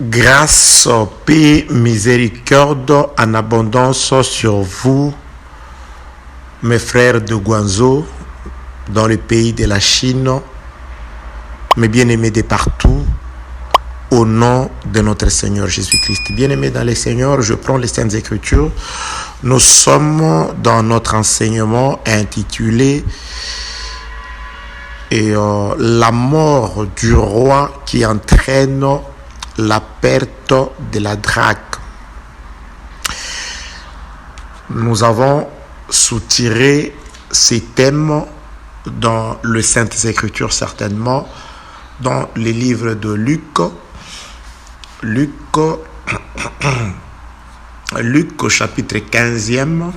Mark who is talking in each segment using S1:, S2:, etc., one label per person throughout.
S1: Grâce, paix, miséricorde en abondance sur vous, mes frères de Guangzhou, dans le pays de la Chine, mes bien-aimés de partout, au nom de notre Seigneur Jésus-Christ. Bien-aimés dans le Seigneur, je prends les Saintes Écritures. Nous sommes dans notre enseignement intitulé La mort du roi qui entraîne la perte de la Drac. Nous avons soutiré ces thèmes dans les Saintes Écritures, certainement, dans les livres de Luc, chapitre 15e.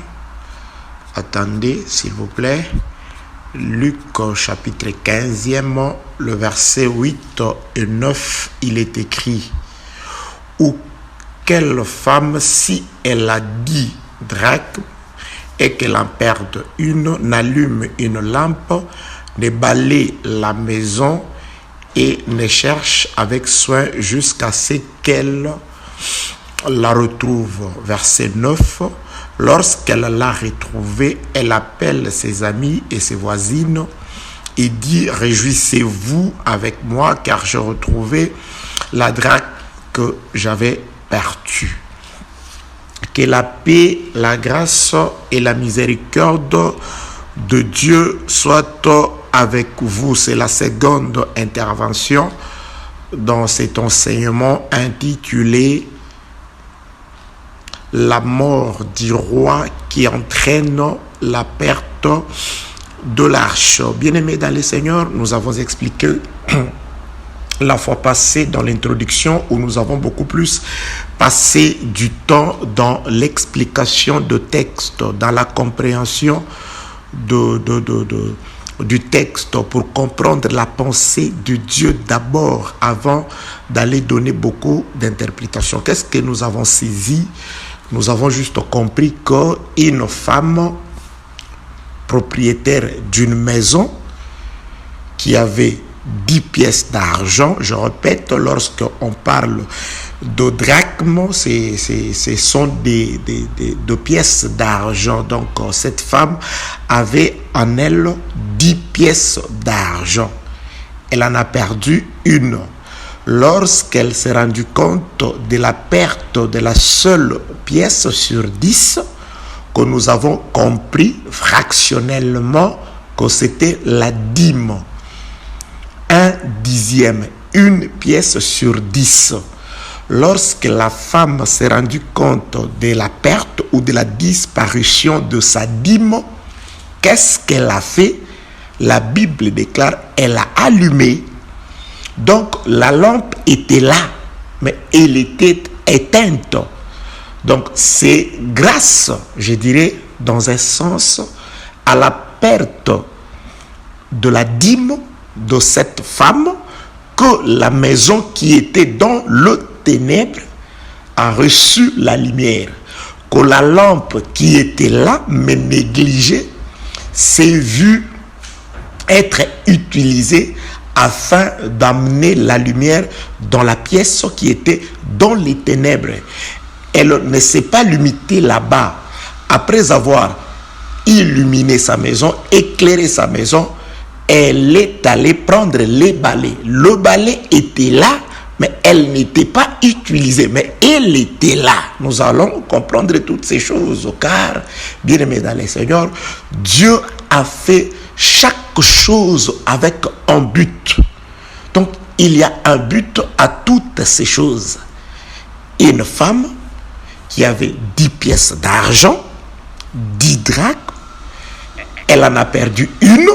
S1: Attendez, s'il vous plaît. Luc, chapitre 15e, le verset 8 et 9, il est écrit: ou quelle femme, si elle a 10 drachmes et qu'elle en perde une, n'allume une lampe, ne balaye la maison et ne cherche avec soin jusqu'à ce qu'elle la retrouve. Verset 9. Lorsqu'elle l'a retrouvée, elle appelle ses amis et ses voisines et dit: réjouissez-vous avec moi, car j'ai retrouvé la drachme que j'avais perdue. Que la paix, la grâce et la miséricorde de Dieu soient avec vous. C'est la seconde intervention dans cet enseignement intitulé La mort du roi qui entraîne la perte de l'arche. Bien-aimés dans le Seigneur, nous avons expliqué la fois passée dans l'introduction, où nous avons beaucoup plus passé du temps dans l'explication de texte, dans la compréhension du texte, pour comprendre la pensée de Dieu d'abord, avant d'aller donner beaucoup d'interprétations. Qu'est-ce que nous avons saisi? Nous avons juste compris qu'une femme propriétaire d'une maison qui avait 10 pièces d'argent, je répète, lorsqu'on parle de drachmes, ce sont des pièces d'argent. Donc, cette femme avait en elle 10 pièces d'argent. Elle en a perdu une. Lorsqu'elle s'est rendue compte de la perte de la seule pièce sur 10, que nous avons compris fractionnellement que c'était la dîme. 1/10, une pièce sur 10. Lorsque la femme s'est rendue compte de la perte ou de la disparition de sa dîme, qu'est-ce qu'elle a fait? La Bible déclare, elle a allumé. Donc la lampe était là, mais elle était éteinte. Donc c'est grâce, je dirais, dans un sens, à la perte de la dîme de cette femme, que la maison qui était dans le ténèbre a reçu la lumière. Que la lampe qui était là, mais négligée, s'est vue être utilisée afin d'amener la lumière dans la pièce qui était dans les ténèbres. Elle ne s'est pas limitée là-bas. Après avoir illuminé sa maison, éclairé sa maison, elle est allée prendre les balais. Le balai était là, mais elle n'était pas utilisée, mais elle était là. Nous allons comprendre toutes ces choses, car, bien aimés dans le Seigneur, Dieu a fait chaque chose avec un but. Donc, il y a un but à toutes ces choses. Une femme qui avait 10 pièces d'argent, 10 drachmes, elle en a perdu une.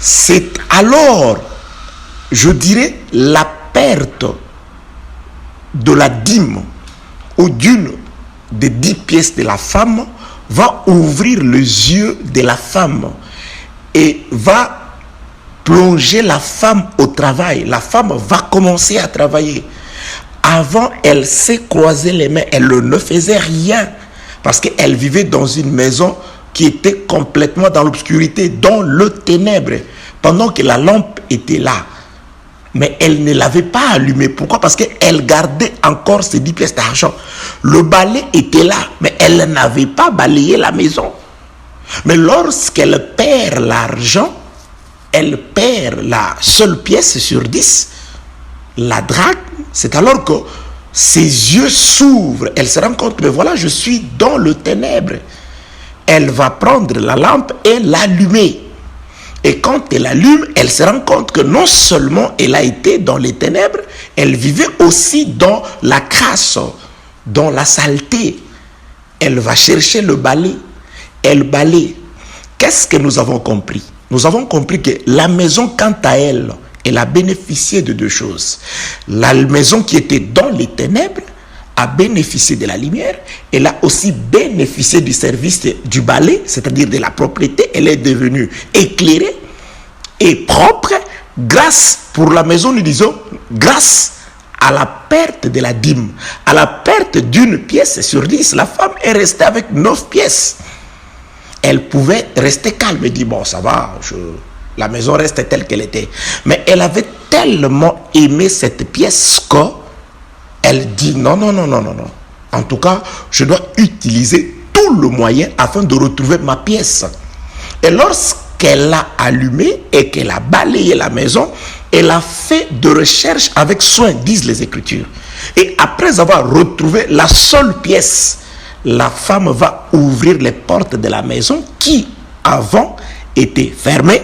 S1: C'est alors, je dirais, la perte de la dîme ou d'une des 10 pièces de la femme va ouvrir les yeux de la femme et va plonger la femme au travail. La femme va commencer à travailler. Avant, elle s'est croisée les mains. Elle ne faisait rien parce qu'elle vivait dans une maison qui était complètement dans l'obscurité, dans le ténèbre, pendant que la lampe était là. Mais elle ne l'avait pas allumée. Pourquoi? Parce qu'elle gardait encore ses 10 pièces d'argent. Le balai était là, mais elle n'avait pas balayé la maison. Mais lorsqu'elle perd l'argent, elle perd la seule pièce sur 10, la drachme. C'est alors que ses yeux s'ouvrent. Elle se rend compte, mais voilà, je suis dans le ténèbre. Elle va prendre la lampe et l'allumer. Et quand elle allume, elle se rend compte que non seulement elle a été dans les ténèbres, elle vivait aussi dans la crasse, dans la saleté. Elle va chercher le balai. Elle balaye. Qu'est-ce que nous avons compris? Nous avons compris que la maison, quant à elle, elle a bénéficié de 2 choses. La maison qui était dans les ténèbres a bénéficié de la lumière. Elle a aussi bénéficié du service du balai, c'est-à-dire de la propriété. Elle est devenue éclairée et propre grâce, pour la maison, nous disons, grâce à la perte de la dîme, à la perte d'une pièce sur 10. La femme est restée avec 9 pièces. Elle pouvait rester calme et dire, bon, ça va, la maison reste telle qu'elle était. Mais elle avait tellement aimé cette pièce qu'elle dit, non. En tout cas, je dois utiliser tout le moyen afin de retrouver ma pièce. Et lorsqu'elle l'a allumée et qu'elle a balayé la maison, elle a fait de recherche avec soin, disent les Écritures. Et après avoir retrouvé la seule pièce, la femme va ouvrir les portes de la maison qui, avant, étaient fermées,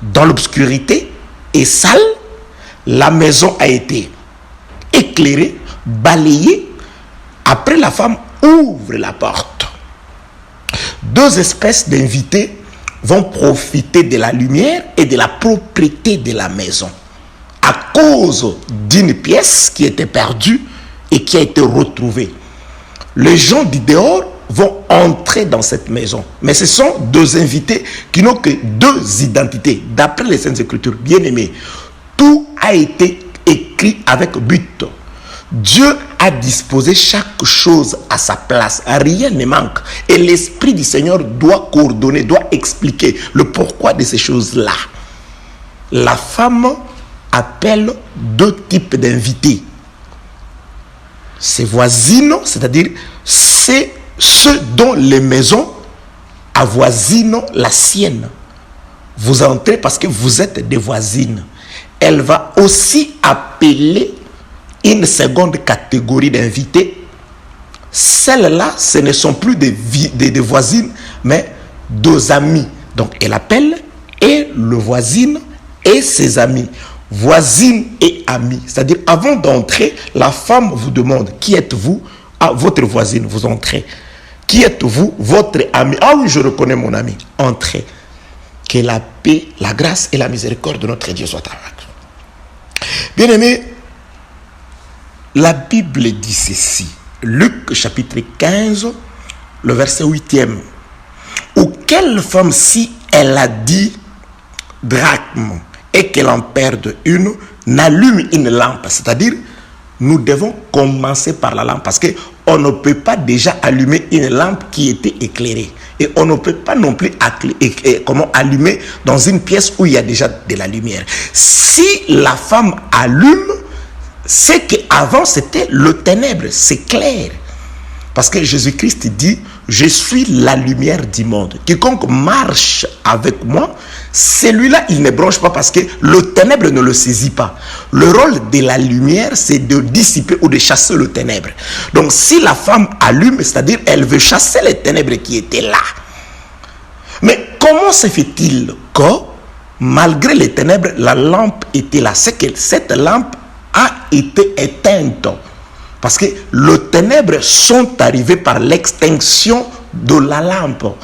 S1: dans l'obscurité et sale. La maison a été éclairée, balayée. Après, la femme ouvre la porte. 2 espèces d'invités vont profiter de la lumière et de la propriété de la maison à cause d'une pièce qui était perdue et qui a été retrouvée. Les gens du dehors vont entrer dans cette maison. Mais ce sont 2 invités qui n'ont que 2 identités. D'après les Saintes Écritures, bien aimés, tout a été écrit avec but. Dieu a disposé chaque chose à sa place. Rien ne manque. Et l'Esprit du Seigneur doit coordonner, doit expliquer le pourquoi de ces choses-là. La femme appelle 2 types d'invités. Ses voisines, c'est-à-dire c'est ceux dont les maisons avoisinent la sienne. Vous entrez parce que vous êtes des voisines. Elle va aussi appeler une seconde catégorie d'invités. Celles-là, ce ne sont plus des voisines, mais 2 amis. Donc, elle appelle et le voisine et ses amis. Voisine et amis. C'est-à-dire, avant d'entrer, la femme vous demande, qui êtes-vous? Ah, votre voisine, vous entrez. Qui êtes-vous? Votre ami. Ah oui, je reconnais mon ami. Entrez. Que la paix, la grâce et la miséricorde de notre Dieu soient avec vous. Bien-aimés, la Bible dit ceci. Luc chapitre 15, le verset 8e. Ou quelle femme, si elle a dit drachme et qu'elle en perde une, n'allume une lampe. C'est-à-dire, nous devons commencer par la lampe parce qu'on ne peut pas déjà allumer une lampe qui était éclairée. Et on ne peut pas non plus allumer dans une pièce où il y a déjà de la lumière. Si la femme allume, c'est qu'avant c'était le ténèbre, c'est clair. Parce que Jésus-Christ dit, je suis la lumière du monde. Quiconque marche avec moi, celui-là, il ne bronche pas parce que le ténèbre ne le saisit pas. Le rôle de la lumière, c'est de dissiper ou de chasser le ténèbre. Donc, si la femme allume, c'est-à-dire elle veut chasser les ténèbres qui étaient là. Mais comment se fait-il que, malgré les ténèbres, la lampe était là? C'est que cette lampe a été éteinte. Parce que les ténèbres sont arrivées par l'extinction de la lampe.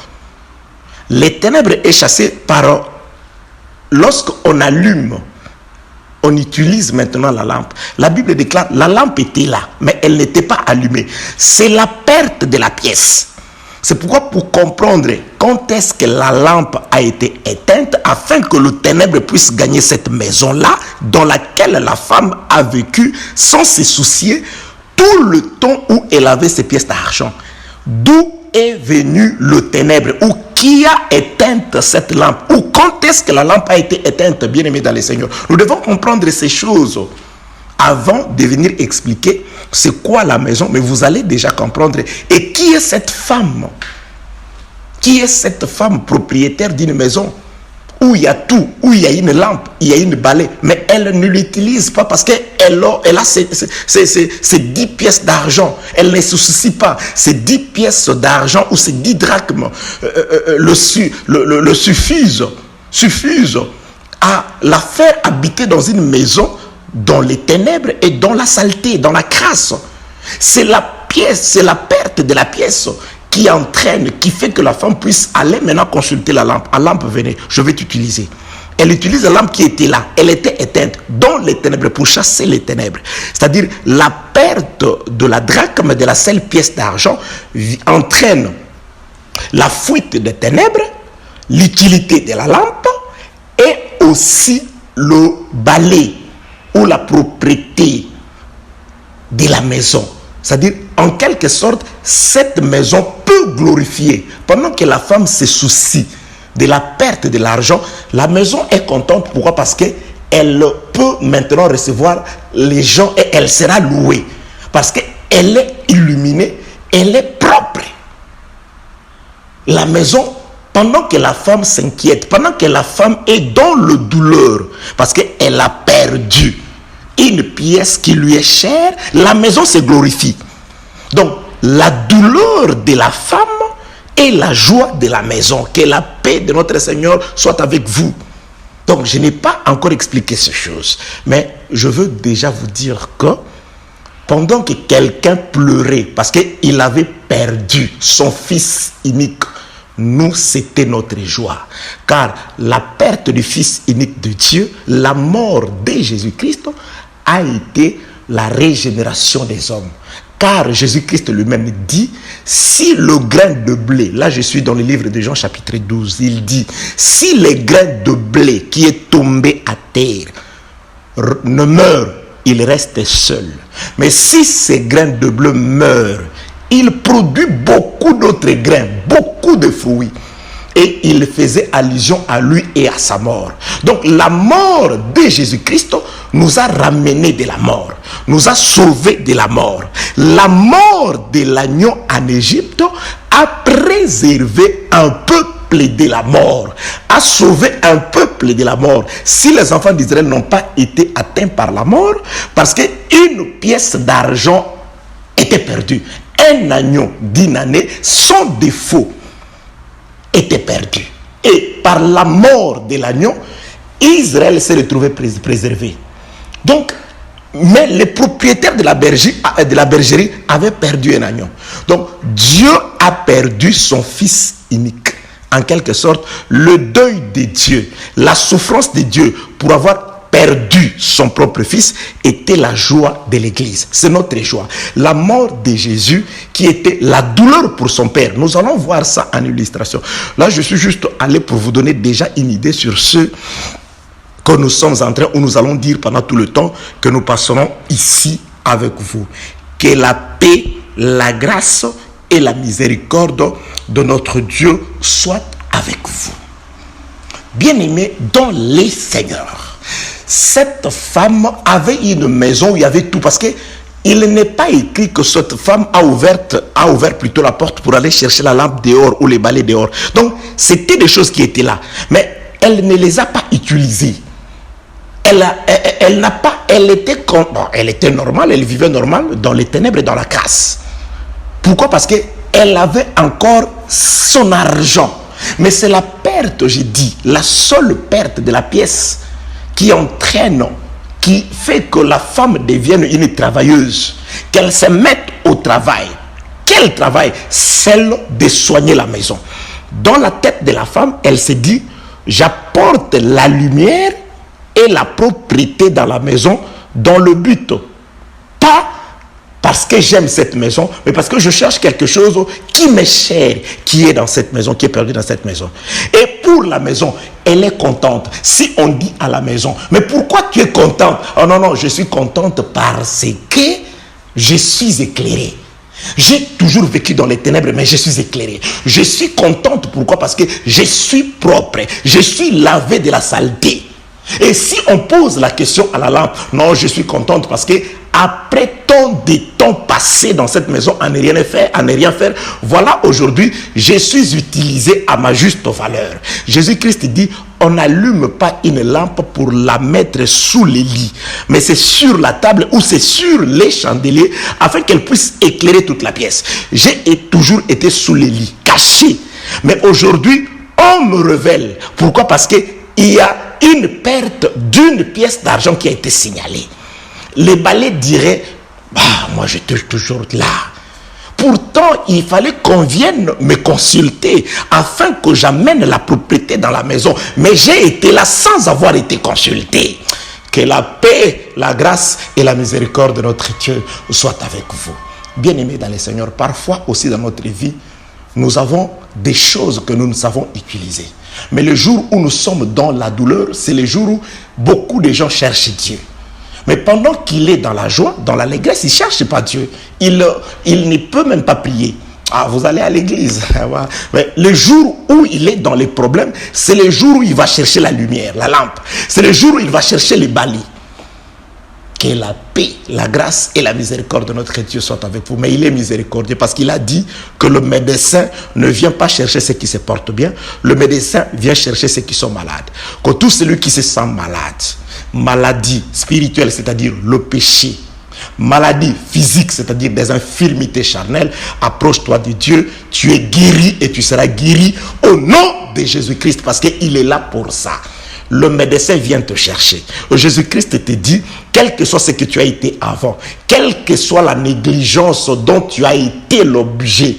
S1: Les ténèbres est chassé par... Lorsqu'on allume, on utilise maintenant la lampe. La Bible déclare, la lampe était là, mais elle n'était pas allumée. C'est la perte de la pièce. C'est pourquoi, pour comprendre quand est-ce que la lampe a été éteinte, afin que le ténèbre puisse gagner cette maison-là, dans laquelle la femme a vécu sans se soucier tout le temps où elle avait ses pièces d'argent. D'où est venu le ténèbre ou qui a éteint cette lampe ou quand est-ce que la lampe a été éteinte, bien aimé dans le Seigneur. Nous devons comprendre ces choses avant de venir expliquer c'est quoi la maison, mais vous allez déjà comprendre. Et qui est cette femme? Qui est cette femme propriétaire d'une maison où il y a tout, où il y a une lampe, il y a une balai, mais elle ne l'utilise pas parce qu'elle a ces 10 pièces d'argent. Elle ne se soucie pas. Ces 10 pièces d'argent ou ces 10 drachmes le suffisent à la faire habiter dans une maison dans les ténèbres et dans la saleté, dans la crasse. C'est la pièce, c'est la perte de la pièce qui entraîne, qui fait que la femme puisse aller maintenant consulter la lampe. La lampe, venez, je vais t'utiliser. Elle utilise la lampe qui était là. Elle était éteinte dans les ténèbres pour chasser les ténèbres. C'est-à-dire la perte de la drachme, de la seule pièce d'argent, entraîne la fuite des ténèbres, l'utilité de la lampe et aussi le balai ou la propriété de la maison. C'est-à-dire, en quelque sorte, cette maison peut glorifier. Pendant que la femme se soucie de la perte de l'argent, la maison est contente. Pourquoi? Parce qu'elle peut maintenant recevoir les gens et elle sera louée. Parce qu'elle est illuminée, elle est propre. La maison, pendant que la femme s'inquiète, pendant que la femme est dans le douleur, parce qu'elle a perdu une pièce qui lui est chère, la maison se glorifie. Donc, la douleur de la femme et la joie de la maison. Que la paix de notre Seigneur soit avec vous. Donc, je n'ai pas encore expliqué ces choses, mais je veux déjà vous dire que pendant que quelqu'un pleurait parce qu'il avait perdu son fils unique, nous, c'était notre joie. Car la perte du fils unique de Dieu, la mort de Jésus-Christ, a été la régénération des hommes. Car Jésus-Christ lui-même dit, si le grain de blé, là je suis dans le livre de Jean chapitre 12, il dit, si le grain de blé qui est tombé à terre ne meurt, il reste seul. Mais si ces grains de blé meurent, il produit beaucoup d'autres grains, beaucoup de fruits. Et il faisait allusion à lui et à sa mort. Donc la mort de Jésus-Christ nous a ramenés de la mort, nous a sauvés de la mort. La mort de l'agneau en Égypte a préservé un peuple de la mort, a sauvé un peuple de la mort. Si les enfants d'Israël n'ont pas été atteints par la mort, parce qu'une pièce d'argent était perdue, un agneau d'une année, son défaut était perdu. Et par la mort de l'agneau, Israël s'est retrouvé préservé. Donc, mais les propriétaires de la bergerie avaient perdu un agneau. Donc, Dieu a perdu son fils unique. En quelque sorte, le deuil de Dieu, la souffrance de Dieu pour avoir perdu son propre fils était la joie de l'église. C'est notre joie. La mort de Jésus qui était la douleur pour son père. Nous allons voir ça en illustration. Là, je suis juste allé pour vous donner déjà une idée sur ce que nous sommes en train, où nous allons dire pendant tout le temps que nous passerons ici avec vous. Que la paix, la grâce et la miséricorde de notre Dieu soient avec vous. Bien-aimés dans les Seigneurs, cette femme avait une maison où il y avait tout, parce que il n'est pas écrit que cette femme a ouvert plutôt la porte pour aller chercher la lampe dehors ou les balais dehors. Donc, c'était des choses qui étaient là. Mais elle ne les a pas utilisées. Elle était normale, elle vivait normale dans les ténèbres et dans la crasse. Pourquoi? Parce qu'elle avait encore son argent. Mais c'est la perte, j'ai dit, la seule perte de la pièce qui entraîne, qui fait que la femme devienne une travailleuse, qu'elle se mette au travail. Quel travail? Celle de soigner la maison. Dans la tête de la femme, elle se dit, j'apporte la lumière et la propriété dans la maison dans le but, pas parce que j'aime cette maison, mais parce que je cherche quelque chose qui m'est cher, qui est dans cette maison, qui est perdu dans cette maison. Et pour la maison, elle est contente. Si on dit à la maison, mais pourquoi tu es contente? Oh non, non, je suis contente parce que je suis éclairée. J'ai toujours vécu dans les ténèbres, mais je suis éclairé. Je suis contente. Pourquoi? Parce que je suis propre. Je suis lavé de la saleté. Et si on pose la question à la lampe, non, je suis contente parce que après tant de temps passé dans cette maison à ne rien faire, voilà, aujourd'hui, je suis utilisé à ma juste valeur. Jésus-Christ dit, on n'allume pas une lampe pour la mettre sous les lits, mais c'est sur la table ou c'est sur les chandeliers afin qu'elle puisse éclairer toute la pièce. J'ai toujours été sous les lits, caché. Mais aujourd'hui, on me révèle. Pourquoi? Parce qu'il y a une perte d'une pièce d'argent qui a été signalée. Les balais diraient, bah, moi j'étais toujours là. Pourtant, il fallait qu'on vienne me consulter afin que j'amène la propriété dans la maison. Mais j'ai été là sans avoir été consulté. Que la paix, la grâce et la miséricorde de notre Dieu soient avec vous. Bien-aimés dans le Seigneur, parfois aussi dans notre vie, nous avons des choses que nous ne savons utiliser. Mais le jour où nous sommes dans la douleur, c'est le jour où beaucoup de gens cherchent Dieu. Mais pendant qu'il est dans la joie, dans l'allégresse, il ne cherche pas Dieu. Il ne peut même pas prier. Ah, vous allez à l'église. Mais le jour où il est dans les problèmes, c'est le jour où il va chercher la lumière, la lampe. C'est le jour où il va chercher les balais. Que la paix, la grâce et la miséricorde de notre Dieu soient avec vous. Mais il est miséricordieux parce qu'il a dit que le médecin ne vient pas chercher ceux qui se portent bien. Le médecin vient chercher ceux qui sont malades. Que tout celui qui se sent malade, maladie spirituelle, c'est-à-dire le péché, maladie physique, c'est-à-dire des infirmités charnelles, approche-toi de Dieu, tu es guéri et tu seras guéri au nom de Jésus-Christ parce qu'il est là pour ça. Le médecin vient te chercher. Jésus-Christ te dit, quel que soit ce que tu as été avant, quelle que soit la négligence dont tu as été l'objet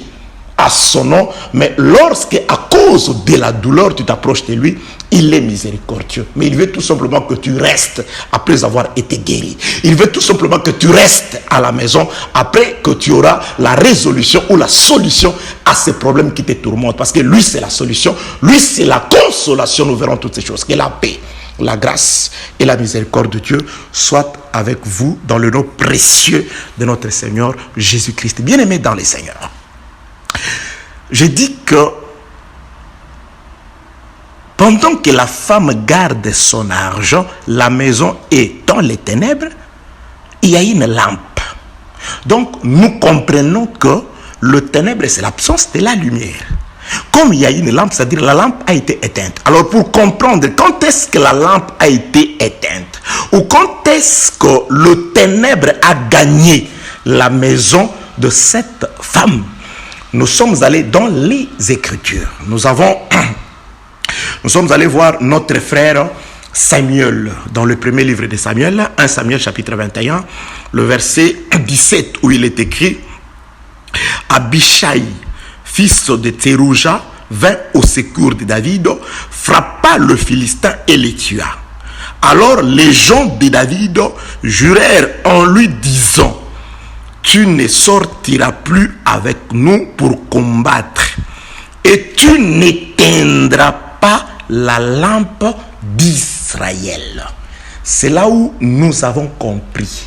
S1: à son nom, mais lorsque à cause de la douleur tu t'approches de lui, il est miséricordieux. Mais il veut tout simplement que tu restes après avoir été guéri. Il veut tout simplement que tu restes à la maison après que tu auras la résolution ou la solution à ces problèmes qui te tourmentent. Parce que lui, c'est la solution. Lui, c'est la consolation. Nous verrons toutes ces choses. Que la paix, la grâce et la miséricorde de Dieu soient avec vous dans le nom précieux de notre Seigneur Jésus-Christ. Bien-aimés dans les Seigneurs, je dis que pendant que la femme garde son argent, la maison est dans les ténèbres, il y a une lampe. Donc, nous comprenons que le ténèbre, c'est l'absence de la lumière. Comme il y a une lampe, c'est-à-dire la lampe a été éteinte. Alors, pour comprendre quand est-ce que la lampe a été éteinte, ou quand est-ce que le ténèbre a gagné la maison de cette femme, nous sommes allés dans les Écritures. Nous sommes allés voir notre frère Samuel dans le premier livre de Samuel, 1 Samuel chapitre 21, le verset 17 où il est écrit: Abishai, fils de Tsérouja, vint au secours de David, frappa le Philistin et le tua. Alors les gens de David jurèrent en lui disant: tu ne sortiras plus avec nous pour combattre et tu n'éteindras pas la lampe d'Israël. C'est là où nous avons compris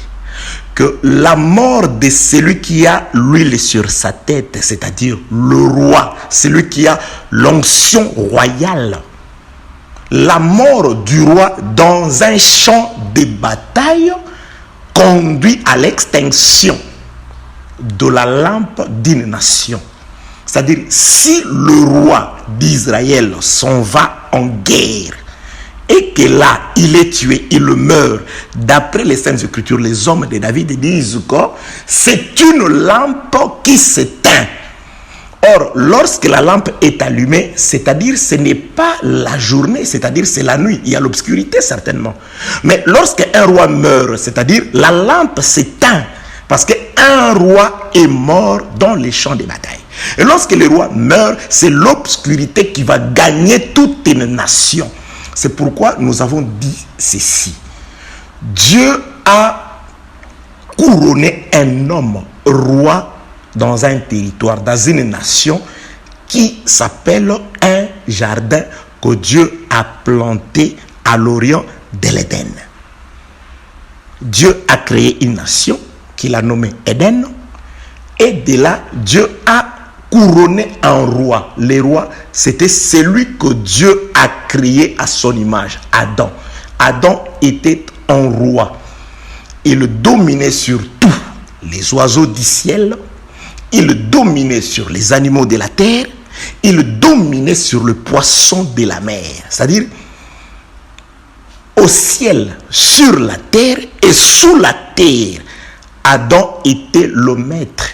S1: que la mort de celui qui a l'huile sur sa tête, c'est-à-dire le roi, celui qui a l'onction royale, la mort du roi dans un champ de bataille conduit à l'extinction de la lampe d'une nation. C'est-à-dire, si le roi d'Israël s'en va en guerre et que là, il est tué, il meurt, d'après les Saintes Écritures, les hommes de David disent que c'est une lampe qui s'éteint. Or, lorsque la lampe est allumée, c'est-à-dire ce n'est pas la journée, c'est-à-dire c'est la nuit, il y a l'obscurité certainement. Mais lorsqu'un roi meurt, c'est-à-dire la lampe s'éteint, parce qu'un roi est mort dans les champs de bataille. Et lorsque le roi meurt, c'est l'obscurité qui va gagner toute une nation. C'est pourquoi nous avons dit ceci. Dieu a couronné un homme roi dans un territoire, dans une nation qui s'appelle un jardin que Dieu a planté à l'orient de l'Éden. Dieu a créé une nation qu'il a nommée Éden Et de là, Dieu a couronné un roi. Le roi, c'était celui que Dieu a créé à son image, Adam. Adam était un roi. Il dominait sur tout, les oiseaux du ciel, il dominait sur les animaux de la terre, il dominait sur le poisson de la mer. C'est-à-dire, au ciel, sur la terre et sous la terre, Adam était le maître.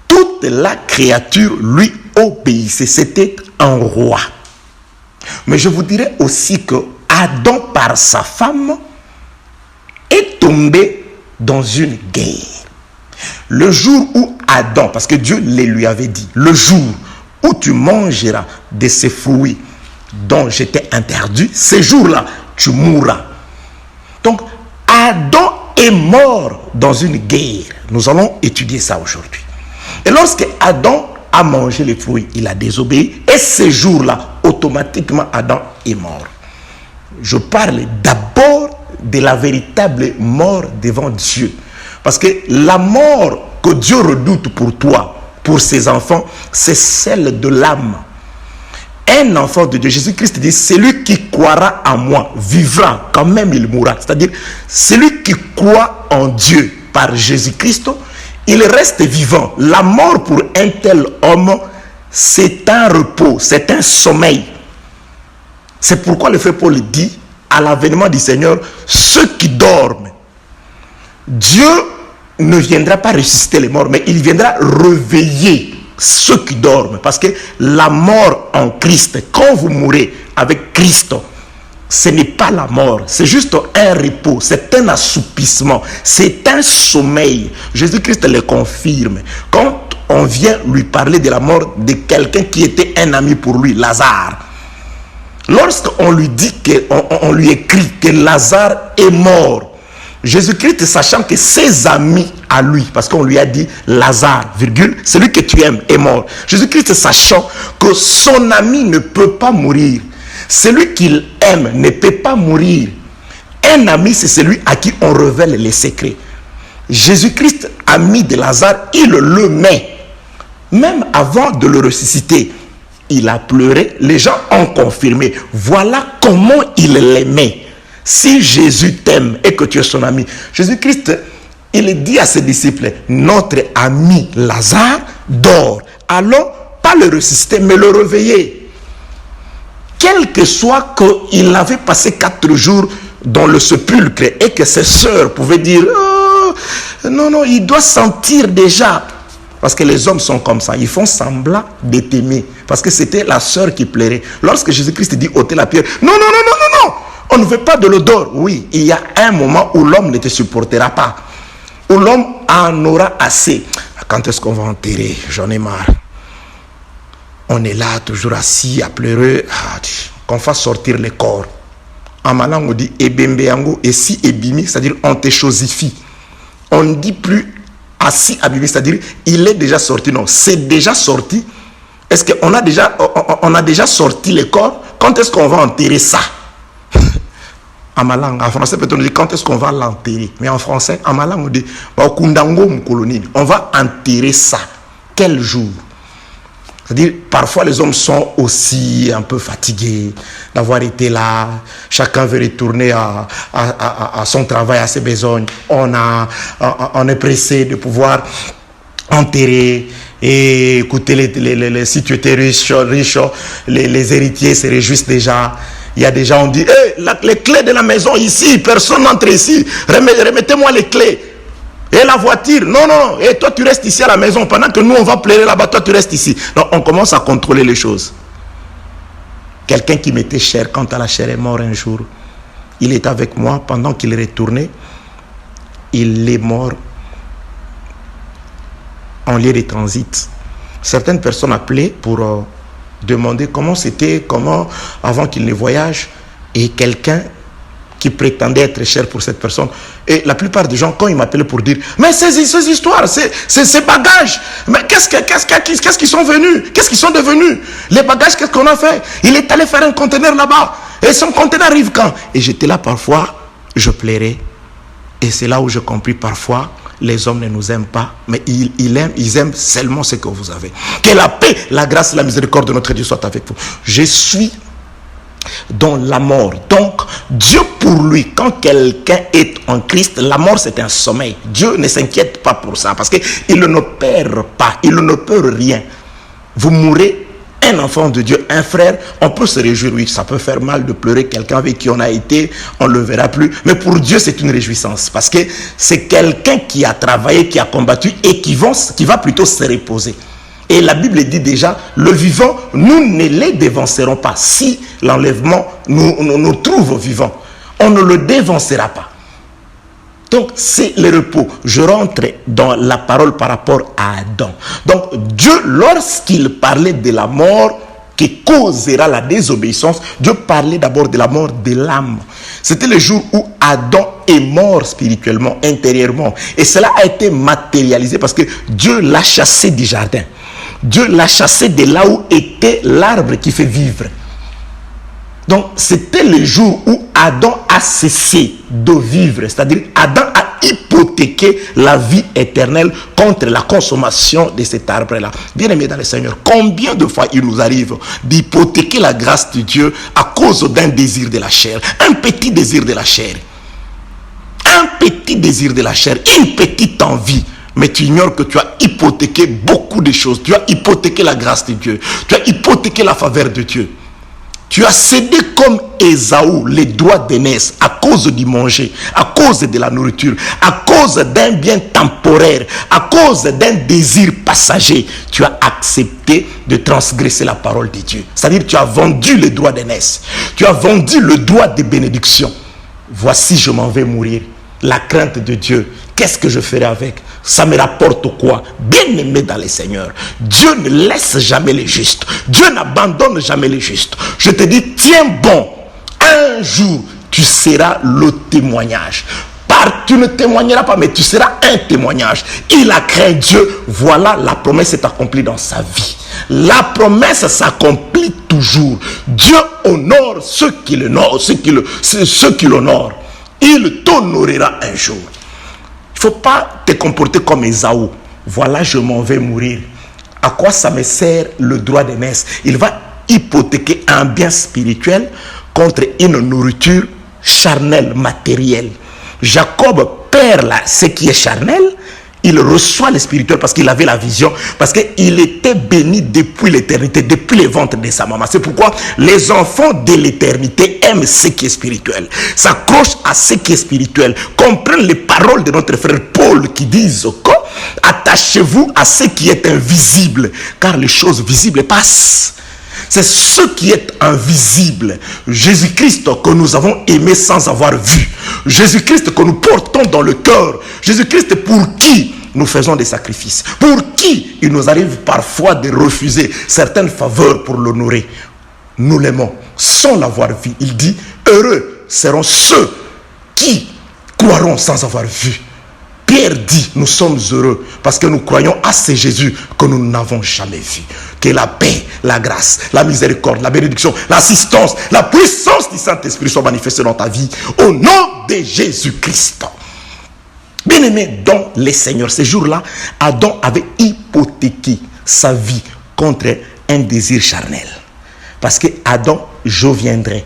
S1: Toute la créature lui obéissait. C'était un roi. Mais je vous dirais aussi que Adam, par sa femme, est tombé dans une guerre. Le jour où Adam, parce que Dieu le lui avait dit, le jour où tu mangeras de ces fruits dont j'étais interdit, ce jour-là, tu mourras. Donc, Adam est mort dans une guerre. Nous allons étudier ça aujourd'hui. Et lorsque Adam a mangé les fruits, il a désobéi. Et ce jour-là, automatiquement, Adam est mort. Je parle d'abord de la véritable mort devant Dieu. Parce que la mort que Dieu redoute pour toi, pour ses enfants, c'est celle de l'âme. Un enfant de Dieu, Jésus-Christ dit, celui qui croira en moi vivra, quand même il mourra. C'est-à-dire, celui qui croit en Dieu par Jésus-Christ, il reste vivant. La mort pour un tel homme, c'est un repos, c'est un sommeil. C'est pourquoi le frère Paul dit, à l'avènement du Seigneur, ceux qui dorment, Dieu ne viendra pas ressusciter les morts, mais il viendra réveiller ceux qui dorment. Parce que la mort en Christ, quand vous mourrez avec Christ, ce n'est pas la mort, c'est juste un repos, c'est un assoupissement, c'est un sommeil. Jésus-Christ le confirme. Quand on vient lui parler de la mort de quelqu'un qui était un ami pour lui, Lazare, lorsqu'on lui dit on lui écrit que Lazare est mort, Jésus-Christ, sachant que ses amis à lui, parce qu'on lui a dit Lazare, virgule, celui que tu aimes est mort. Jésus-Christ, sachant que son ami ne peut pas mourir, celui qu'il aime ne peut pas mourir. Un ami, c'est celui à qui on révèle les secrets. Jésus-Christ, ami de Lazare, il le met. Même avant de le ressusciter, il a pleuré. Les gens ont confirmé. Voilà comment il l'aimait. Si Jésus t'aime et que tu es son ami, Jésus-Christ, il dit à ses disciples, notre ami Lazare dort. Alors, pas le ressusciter, mais le réveiller. Quel que soit qu'il avait passé 4 jours dans le sépulcre et que ses sœurs pouvaient dire, oh, non, il doit sentir déjà. Parce que les hommes sont comme ça, ils font semblant de t'aimer. Parce que c'était la sœur qui plairait. Lorsque Jésus-Christ dit ôtez la pierre, non, on ne veut pas de l'odeur. Oui, il y a un moment où l'homme ne te supportera pas. Où l'homme en aura assez. Quand est-ce qu'on va enterrer? J'en ai marre. On est là, toujours assis, à pleurer. Qu'on fasse sortir les corps. En malang, on dit ebembeango, et si ebimi, c'est-à-dire on te chosifie. On ne dit plus assis abimi, c'est-à-dire il est déjà sorti. Non, c'est déjà sorti. Est-ce qu'on a déjà sorti les corps? Quand est-ce qu'on va enterrer ça? En malang, en français, peut-on dire quand est-ce qu'on va l'enterrer? Mais en français, en malang, on dit on va enterrer ça. Quel jour? C'est-à-dire, parfois les hommes sont aussi un peu fatigués d'avoir été là. Chacun veut retourner à son travail, à ses besognes. On est pressé de pouvoir enterrer. Et écoutez, si tu étais riche, les héritiers se réjouissent déjà. Il y a des gens, on dit, hey, les clés de la maison ici, personne n'entre ici. Remettez-moi les clés. Et la voiture, non, et toi tu restes ici à la maison, pendant que nous on va pleurer là-bas, toi tu restes ici. Donc on commence à contrôler les choses. Quelqu'un qui m'était cher, quand la chair est mort un jour, il était avec moi, pendant qu'il retournait, il est mort en lieu de transit. Certaines personnes appelaient pour demander comment c'était, avant qu'il ne voyage, et quelqu'un qui prétendait être cher pour cette personne. Et la plupart des gens, quand ils m'appelaient pour dire, mais ces histoires, ces bagages, mais qu'est-ce qu'ils sont venus? Qu'est-ce qu'ils sont devenus? Les bagages, qu'est-ce qu'on a fait? Il est allé faire un conteneur là-bas. Et son conteneur arrive quand? Et j'étais là parfois, je plairais. Et c'est là où j'ai compris parfois, les hommes ne nous aiment pas, mais ils aiment seulement ce que vous avez. Que la paix, la grâce et la miséricorde de notre Dieu soient avec vous. Je suis dans la mort. Donc, Dieu pour lui, quand quelqu'un est en Christ, la mort c'est un sommeil. Dieu ne s'inquiète pas pour ça, parce qu'il ne perd pas, il ne peut rien. Vous mourrez, un enfant de Dieu, un frère, on peut se réjouir, oui, ça peut faire mal de pleurer quelqu'un avec qui on a été, on ne le verra plus, mais pour Dieu c'est une réjouissance, parce que c'est quelqu'un qui a travaillé, qui a combattu et qui va plutôt se reposer. Et la Bible dit déjà, le vivant, nous ne les dévancerons pas. Si l'enlèvement nous trouve vivants, on ne le dévancera pas. Donc, c'est le repos. Je rentre dans la parole par rapport à Adam. Donc, Dieu, lorsqu'il parlait de la mort qui causera la désobéissance, Dieu parlait d'abord de la mort de l'âme. C'était le jour où Adam est mort spirituellement, intérieurement. Et cela a été matérialisé parce que Dieu l'a chassé du jardin. Dieu l'a chassé de là où était l'arbre qui fait vivre. Donc, c'était le jour où Adam a cessé de vivre. C'est-à-dire, Adam a hypothéqué la vie éternelle contre la consommation de cet arbre-là. Bien-aimés dans le Seigneur, combien de fois il nous arrive d'hypothéquer la grâce de Dieu à cause d'un désir de la chair, un petit désir de la chair, un petit désir de la chair, une petite envie. Mais tu ignores que tu as hypothéqué beaucoup de choses. Tu as hypothéqué la grâce de Dieu. Tu as hypothéqué la faveur de Dieu. Tu as cédé comme Ésaü les droits d'aînesse à cause du manger, à cause de la nourriture, à cause d'un bien temporaire, à cause d'un désir passager. Tu as accepté de transgresser la parole de Dieu. C'est-à-dire tu as vendu les droits d'aînesse. Tu as vendu le droit de bénédiction. Voici, je m'en vais mourir. La crainte de Dieu, qu'est-ce que je ferai avec? Ça me rapporte quoi? Bien-aimé dans le Seigneur, Dieu ne laisse jamais les justes. Dieu n'abandonne jamais les justes. Je te dis, tiens bon. Un jour, tu seras le témoignage. Tu ne témoigneras pas, mais tu seras un témoignage. Il a craint Dieu. Voilà, la promesse est accomplie dans sa vie. La promesse s'accomplit toujours. Dieu honore ceux qui l'honorent, ceux qui l'honorent. Il t'honorera un jour. Il ne faut pas te comporter comme Ésaü. Voilà, je m'en vais mourir. À quoi ça me sert le droit d'aînesse? Il va hypothéquer un bien spirituel contre une nourriture charnelle, matérielle. Jacob perd là ce qui est charnel. Il reçoit le spirituel parce qu'il avait la vision, parce qu'il était béni depuis l'éternité, depuis le ventre de sa maman. C'est pourquoi les enfants de l'éternité aiment ce qui est spirituel, s'accrochent à ce qui est spirituel, comprennent les paroles de notre frère Paul qui disent « Attachez-vous à ce qui est invisible, car les choses visibles passent. » C'est ce qui est invisible. Jésus-Christ que nous avons aimé sans avoir vu. Jésus-Christ que nous portons dans le cœur. Jésus-Christ pour qui nous faisons des sacrifices. Pour qui il nous arrive parfois de refuser certaines faveurs pour l'honorer. Nous l'aimons sans l'avoir vu. Il dit, heureux seront ceux qui croiront sans avoir vu. Pierre dit, nous sommes heureux parce que nous croyons à ce Jésus que nous n'avons jamais vu. Que la paix, la grâce, la miséricorde, la bénédiction, l'assistance, la puissance du Saint-Esprit soient manifestées dans ta vie. Au nom de Jésus-Christ. Bien-aimé dans les Seigneurs, ces jours-là, Adam avait hypothéqué sa vie contre un désir charnel. Parce que Adam, je viendrai.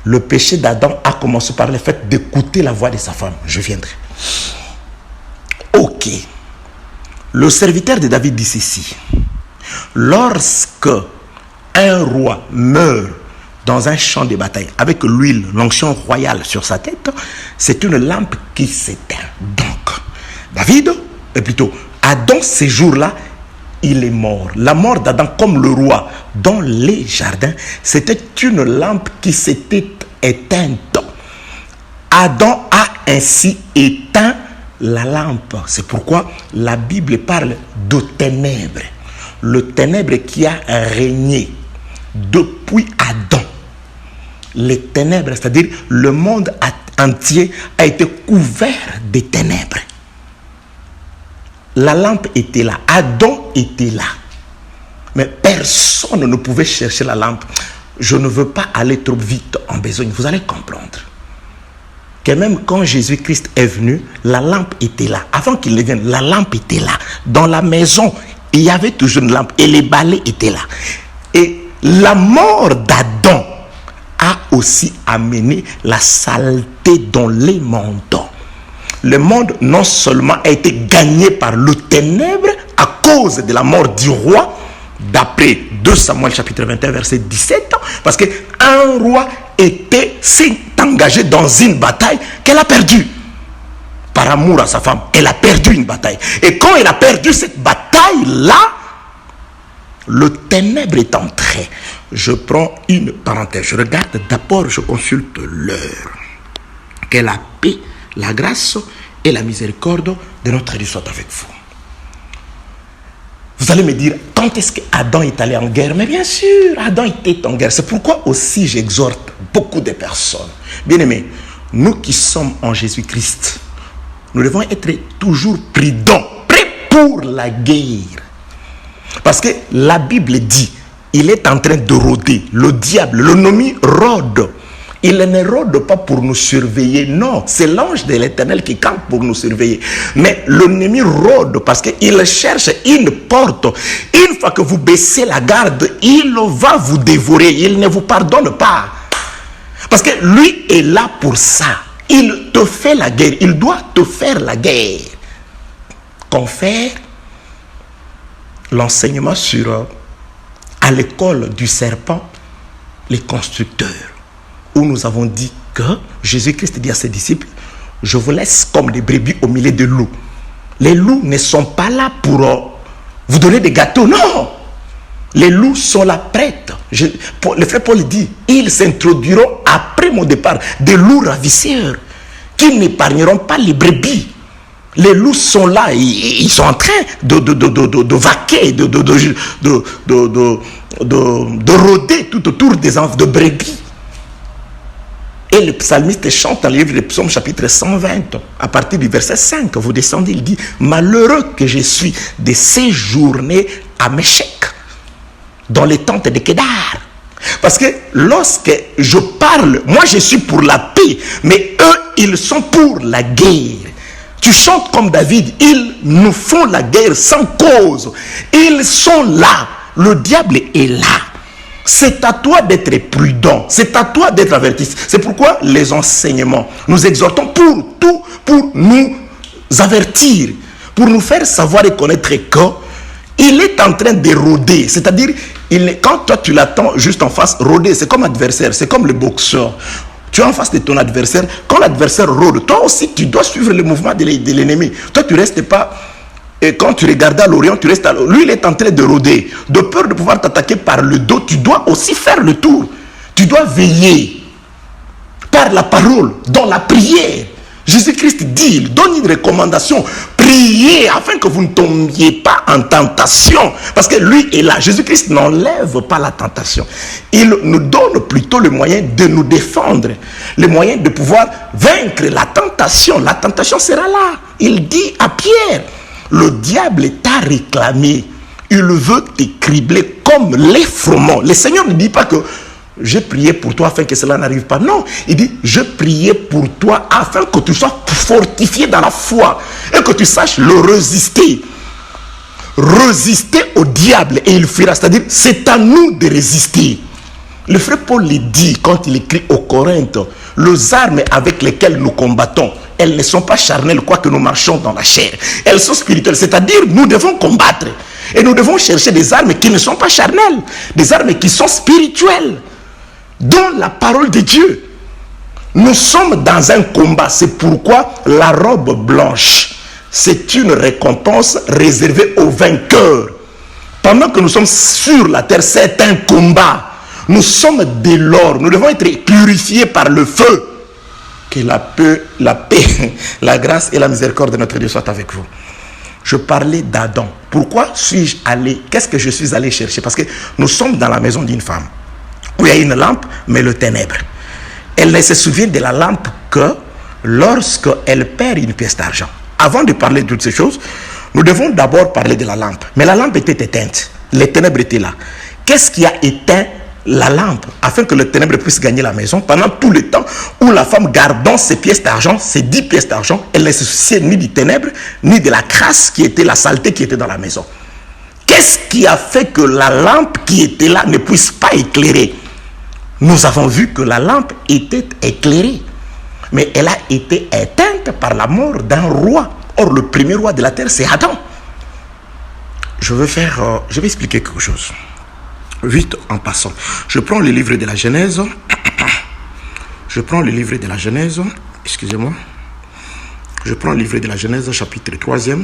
S1: Le péché d'Adam a commencé par le fait d'écouter la voix de sa femme. Je viendrai. Ok. Le serviteur de David dit ceci. Lorsque un roi meurt dans un champ de bataille avec l'huile, l'onction royale sur sa tête, c'est une lampe qui s'éteint. Donc, David, et plutôt Adam, ces jours-là, il est mort. La mort d'Adam, comme le roi dans les jardins, c'était une lampe qui s'était éteinte. Adam a ainsi éteint la lampe. C'est pourquoi la Bible parle de ténèbres. Le ténèbre qui a régné depuis Adam. Les ténèbres, c'est-à-dire le monde entier a été couvert de ténèbres. La lampe était là. Adam était là. Mais personne ne pouvait chercher la lampe. Je ne veux pas aller trop vite en besogne. Vous allez comprendre. que même quand Jésus-Christ est venu, la lampe était là. Avant qu'il ne vienne, la lampe était là. Dans la maison, il y avait toujours une lampe et les balais étaient là. Et la mort d'Adam a aussi amené la saleté dans les mondes. Le monde non seulement a été gagné par le ténèbre à cause de la mort du roi, d'après 2 Samuel chapitre 21 verset 17, parce qu'un roi s'est engagé dans une bataille qu'elle a perdue. Par amour à sa femme, elle a perdu une bataille. Et quand elle a perdu cette bataille-là, le ténèbre est entré. Je prends une parenthèse. Je regarde d'abord, je consulte l'heure. Que la paix, la grâce et la miséricorde de notre Dieu soient avec vous. Vous allez me dire, quand est-ce qu'Adam est allé en guerre? Mais bien sûr, Adam était en guerre. C'est pourquoi aussi j'exhorte beaucoup de personnes. Bien aimés, nous qui sommes en Jésus-Christ, nous devons être toujours prudents, prêts pour la guerre. Parce que la Bible dit, il est en train de rôder. Le diable, l'ennemi rôde. Il ne rôde pas pour nous surveiller, non. C'est l'ange de l'Éternel qui campe pour nous surveiller. Mais l'ennemi rôde parce qu'il cherche une porte. Une fois que vous baissez la garde, il va vous dévorer. Il ne vous pardonne pas. Parce que lui est là pour ça. Il te fait la guerre. Il doit te faire la guerre. Confère l'enseignement sur à l'école du serpent, les constructeurs, où nous avons dit que Jésus-Christ dit à ses disciples, je vous laisse comme des brebis au milieu de loups. Les loups ne sont pas là pour vous donner des gâteaux, non. Les loups sont là prêts. Le frère Paul dit, ils s'introduiront après mon départ, des loups ravisseurs, qui n'épargneront pas les brebis. Les loups sont là, ils sont en train de vaquer, de rôder tout autour des enfants de brebis. Et le psalmiste chante dans le livre des psaumes chapitre 120, à partir du verset 5, vous descendez, il dit, malheureux que je suis de séjourner à Méchec, dans les tentes de Kédar. Parce que lorsque je parle, moi je suis pour la paix, mais eux, ils sont pour la guerre. Tu chantes comme David, ils nous font la guerre sans cause. Ils sont là, le diable est là. C'est à toi d'être prudent, c'est à toi d'être averti. C'est pourquoi les enseignements, nous exhortons pour tout, pour nous avertir, pour nous faire savoir et connaître qu'il est en train de rôder. C'est-à-dire, quand toi tu l'attends juste en face, rôder, c'est comme adversaire, c'est comme le boxeur. Tu es en face de ton adversaire, quand l'adversaire rôde, toi aussi tu dois suivre le mouvement de l'ennemi. Toi tu ne restes pas, et quand tu regardes à l'Orient, tu restes à l'Orient. Lui il est en train de rôder, de peur de pouvoir t'attaquer par le dos, tu dois aussi faire le tour. Tu dois veiller par la parole, dans la prière. Jésus-Christ dit, il donne une recommandation, priez afin que vous ne tombiez pas en tentation. Parce que lui est là, Jésus-Christ n'enlève pas la tentation. Il nous donne plutôt le moyen de nous défendre, le moyen de pouvoir vaincre la tentation. La tentation sera là. Il dit à Pierre, le diable t'a réclamé, il veut te cribler comme les froment. Le Seigneur ne dit pas que j'ai prié pour toi afin que cela n'arrive pas. Non, il dit, je priais pour toi afin que tu sois fortifié dans la foi et que tu saches le résister. Résister au diable et il fuira. C'est-à-dire, c'est à nous de résister. Le frère Paul le dit quand il écrit aux Corinthes, les armes avec lesquelles nous combattons, elles ne sont pas charnelles, quoique nous marchons dans la chair. Elles sont spirituelles, c'est-à-dire nous devons combattre. Et nous devons chercher des armes qui ne sont pas charnelles, des armes qui sont spirituelles. Dans la parole de Dieu, nous sommes dans un combat. C'est pourquoi la robe blanche, c'est une récompense réservée aux vainqueurs. Pendant que nous sommes sur la terre, c'est un combat. Nous sommes de l'or. Nous devons être purifiés par le feu. Que la paix, la grâce et la miséricorde de notre Dieu soient avec vous. Je parlais d'Adam. Pourquoi suis-je allé? Qu'est-ce que je suis allé chercher? Parce que nous sommes dans la maison d'une femme où il y a une lampe, mais le ténèbre. Elle ne se souvient de la lampe que lorsqu'elle perd une pièce d'argent. Avant de parler de toutes ces choses, nous devons d'abord parler de la lampe. Mais la lampe était éteinte. Les ténèbres étaient là. Qu'est-ce qui a éteint la lampe, afin que le ténèbre puisse gagner la maison, pendant tout le temps où la femme gardant ses pièces d'argent, ses 10 pièces d'argent, elle ne se souciait ni du ténèbre, ni de la crasse qui était la saleté qui était dans la maison. Qu'est-ce qui a fait que la lampe qui était là ne puisse pas éclairer? Nous avons vu que la lampe était éclairée, mais elle a été éteinte par la mort d'un roi. Or, le premier roi de la terre, c'est Adam. Je vais expliquer quelque chose. Vite en passant. Je prends le livre de la Genèse. Excusez-moi. Je prends le livre de la Genèse, chapitre 3e.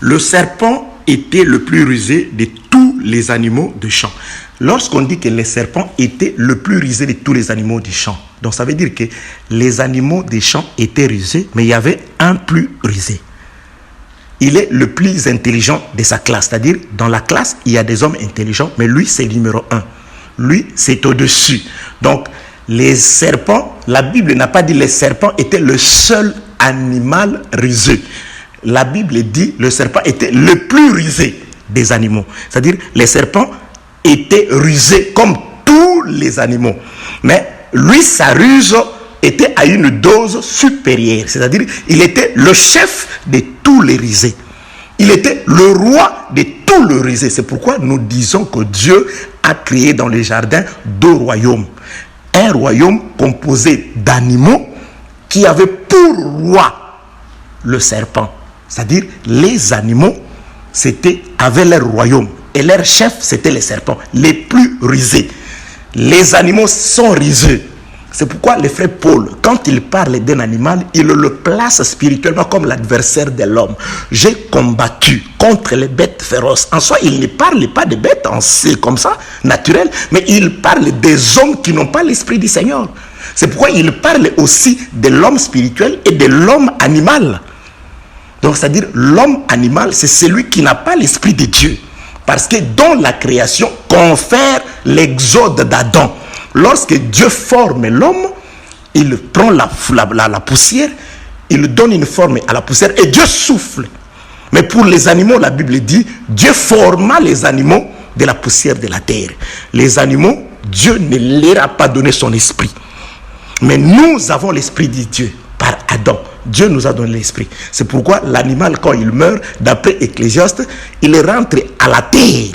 S1: Le serpent était le plus rusé de tous les animaux de champ. Lorsqu'on dit que le serpent était le plus rusé de tous les animaux du champ, donc ça veut dire que les animaux des champs étaient rusés, mais il y avait un plus rusé. Il est le plus intelligent de sa classe, c'est-à-dire dans la classe, il y a des hommes intelligents, mais lui, c'est numéro 1. Lui, c'est au-dessus. Donc, les serpents, la Bible n'a pas dit les serpents étaient le seul animal rusé. La Bible dit le serpent était le plus rusé des animaux. C'est-à-dire les serpents étaient rusés comme tous les animaux. Mais lui, sa ruse était à une dose supérieure. C'est-à-dire il était le chef de tous les rusés. Il était le roi de tous les rusés. C'est pourquoi nous disons que Dieu a créé dans les jardins 2 royaumes. Un royaume composé d'animaux qui avait pour roi le serpent. C'est-à-dire les animaux avaient leur royaume et leur chef c'était les serpents, les plus rusés. Les animaux sont rusés. C'est pourquoi le frère Paul, quand il parle d'un animal, il le place spirituellement comme l'adversaire de l'homme. J'ai combattu contre les bêtes féroces. En soi, il ne parle pas de bêtes comme ça, naturelles, mais il parle des hommes qui n'ont pas l'esprit du Seigneur. C'est pourquoi il parle aussi de l'homme spirituel et de l'homme animal. Donc, c'est-à-dire, l'homme animal, c'est celui qui n'a pas l'esprit de Dieu. Parce que dans la création, confère l'exode d'Adam. Lorsque Dieu forme l'homme, il prend la poussière, il donne une forme à la poussière et Dieu souffle. Mais pour les animaux, la Bible dit, Dieu forma les animaux de la poussière de la terre. Les animaux, Dieu ne leur a pas donné son esprit. Mais nous avons l'esprit de Dieu par Adam. Dieu nous a donné l'esprit. C'est pourquoi l'animal, quand il meurt, d'après Ecclésiaste, il rentre à la terre.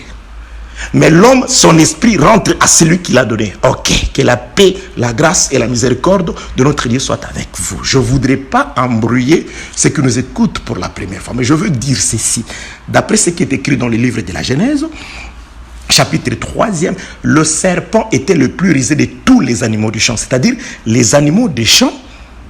S1: Mais l'homme, son esprit rentre à celui qui l'a donné. Ok, que la paix, la grâce et la miséricorde de notre Dieu soient avec vous. Je ne voudrais pas embrouiller ceux qui nous écoutent pour la première fois, mais je veux dire ceci. D'après ce qui est écrit dans le livre de la Genèse, chapitre 3e, le serpent était le plus rusé de tous les animaux du champ. C'est-à-dire, les animaux des champs,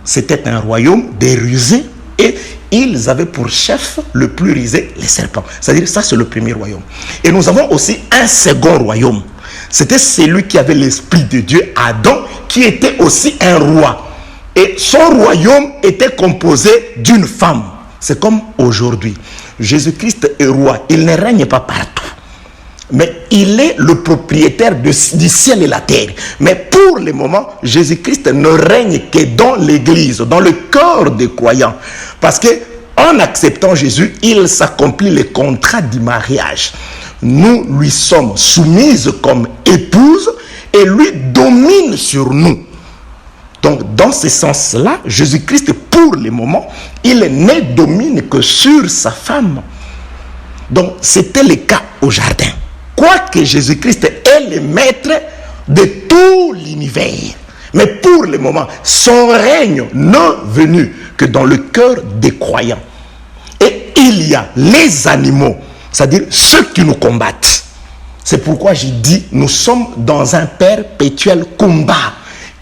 S1: c'était un royaume des rusés et ils avaient pour chef le plus rusé les serpents. C'est-à-dire, ça c'est le premier royaume. Et nous avons aussi un second royaume. C'était celui qui avait l'esprit de Dieu, Adam, qui était aussi un roi. Et son royaume était composé d'une femme. C'est comme aujourd'hui. Jésus-Christ est roi. Il ne règne pas partout. Mais il est le propriétaire du ciel et la terre. Mais pour le moment, Jésus-Christ ne règne que dans l'église, dans le cœur des croyants. Parce que en acceptant Jésus, il s'accomplit le contrat du mariage. Nous lui sommes soumises comme épouses et lui domine sur nous. Donc, dans ce sens-là, Jésus-Christ, pour le moment, il ne domine que sur sa femme. Donc, c'était le cas au jardin. Quoique Jésus-Christ est le maître de tout l'univers. Mais pour le moment, son règne n'est venu que dans le cœur des croyants. Et il y a les animaux, c'est-à-dire ceux qui nous combattent. C'est pourquoi j'ai dit, nous sommes dans un perpétuel combat.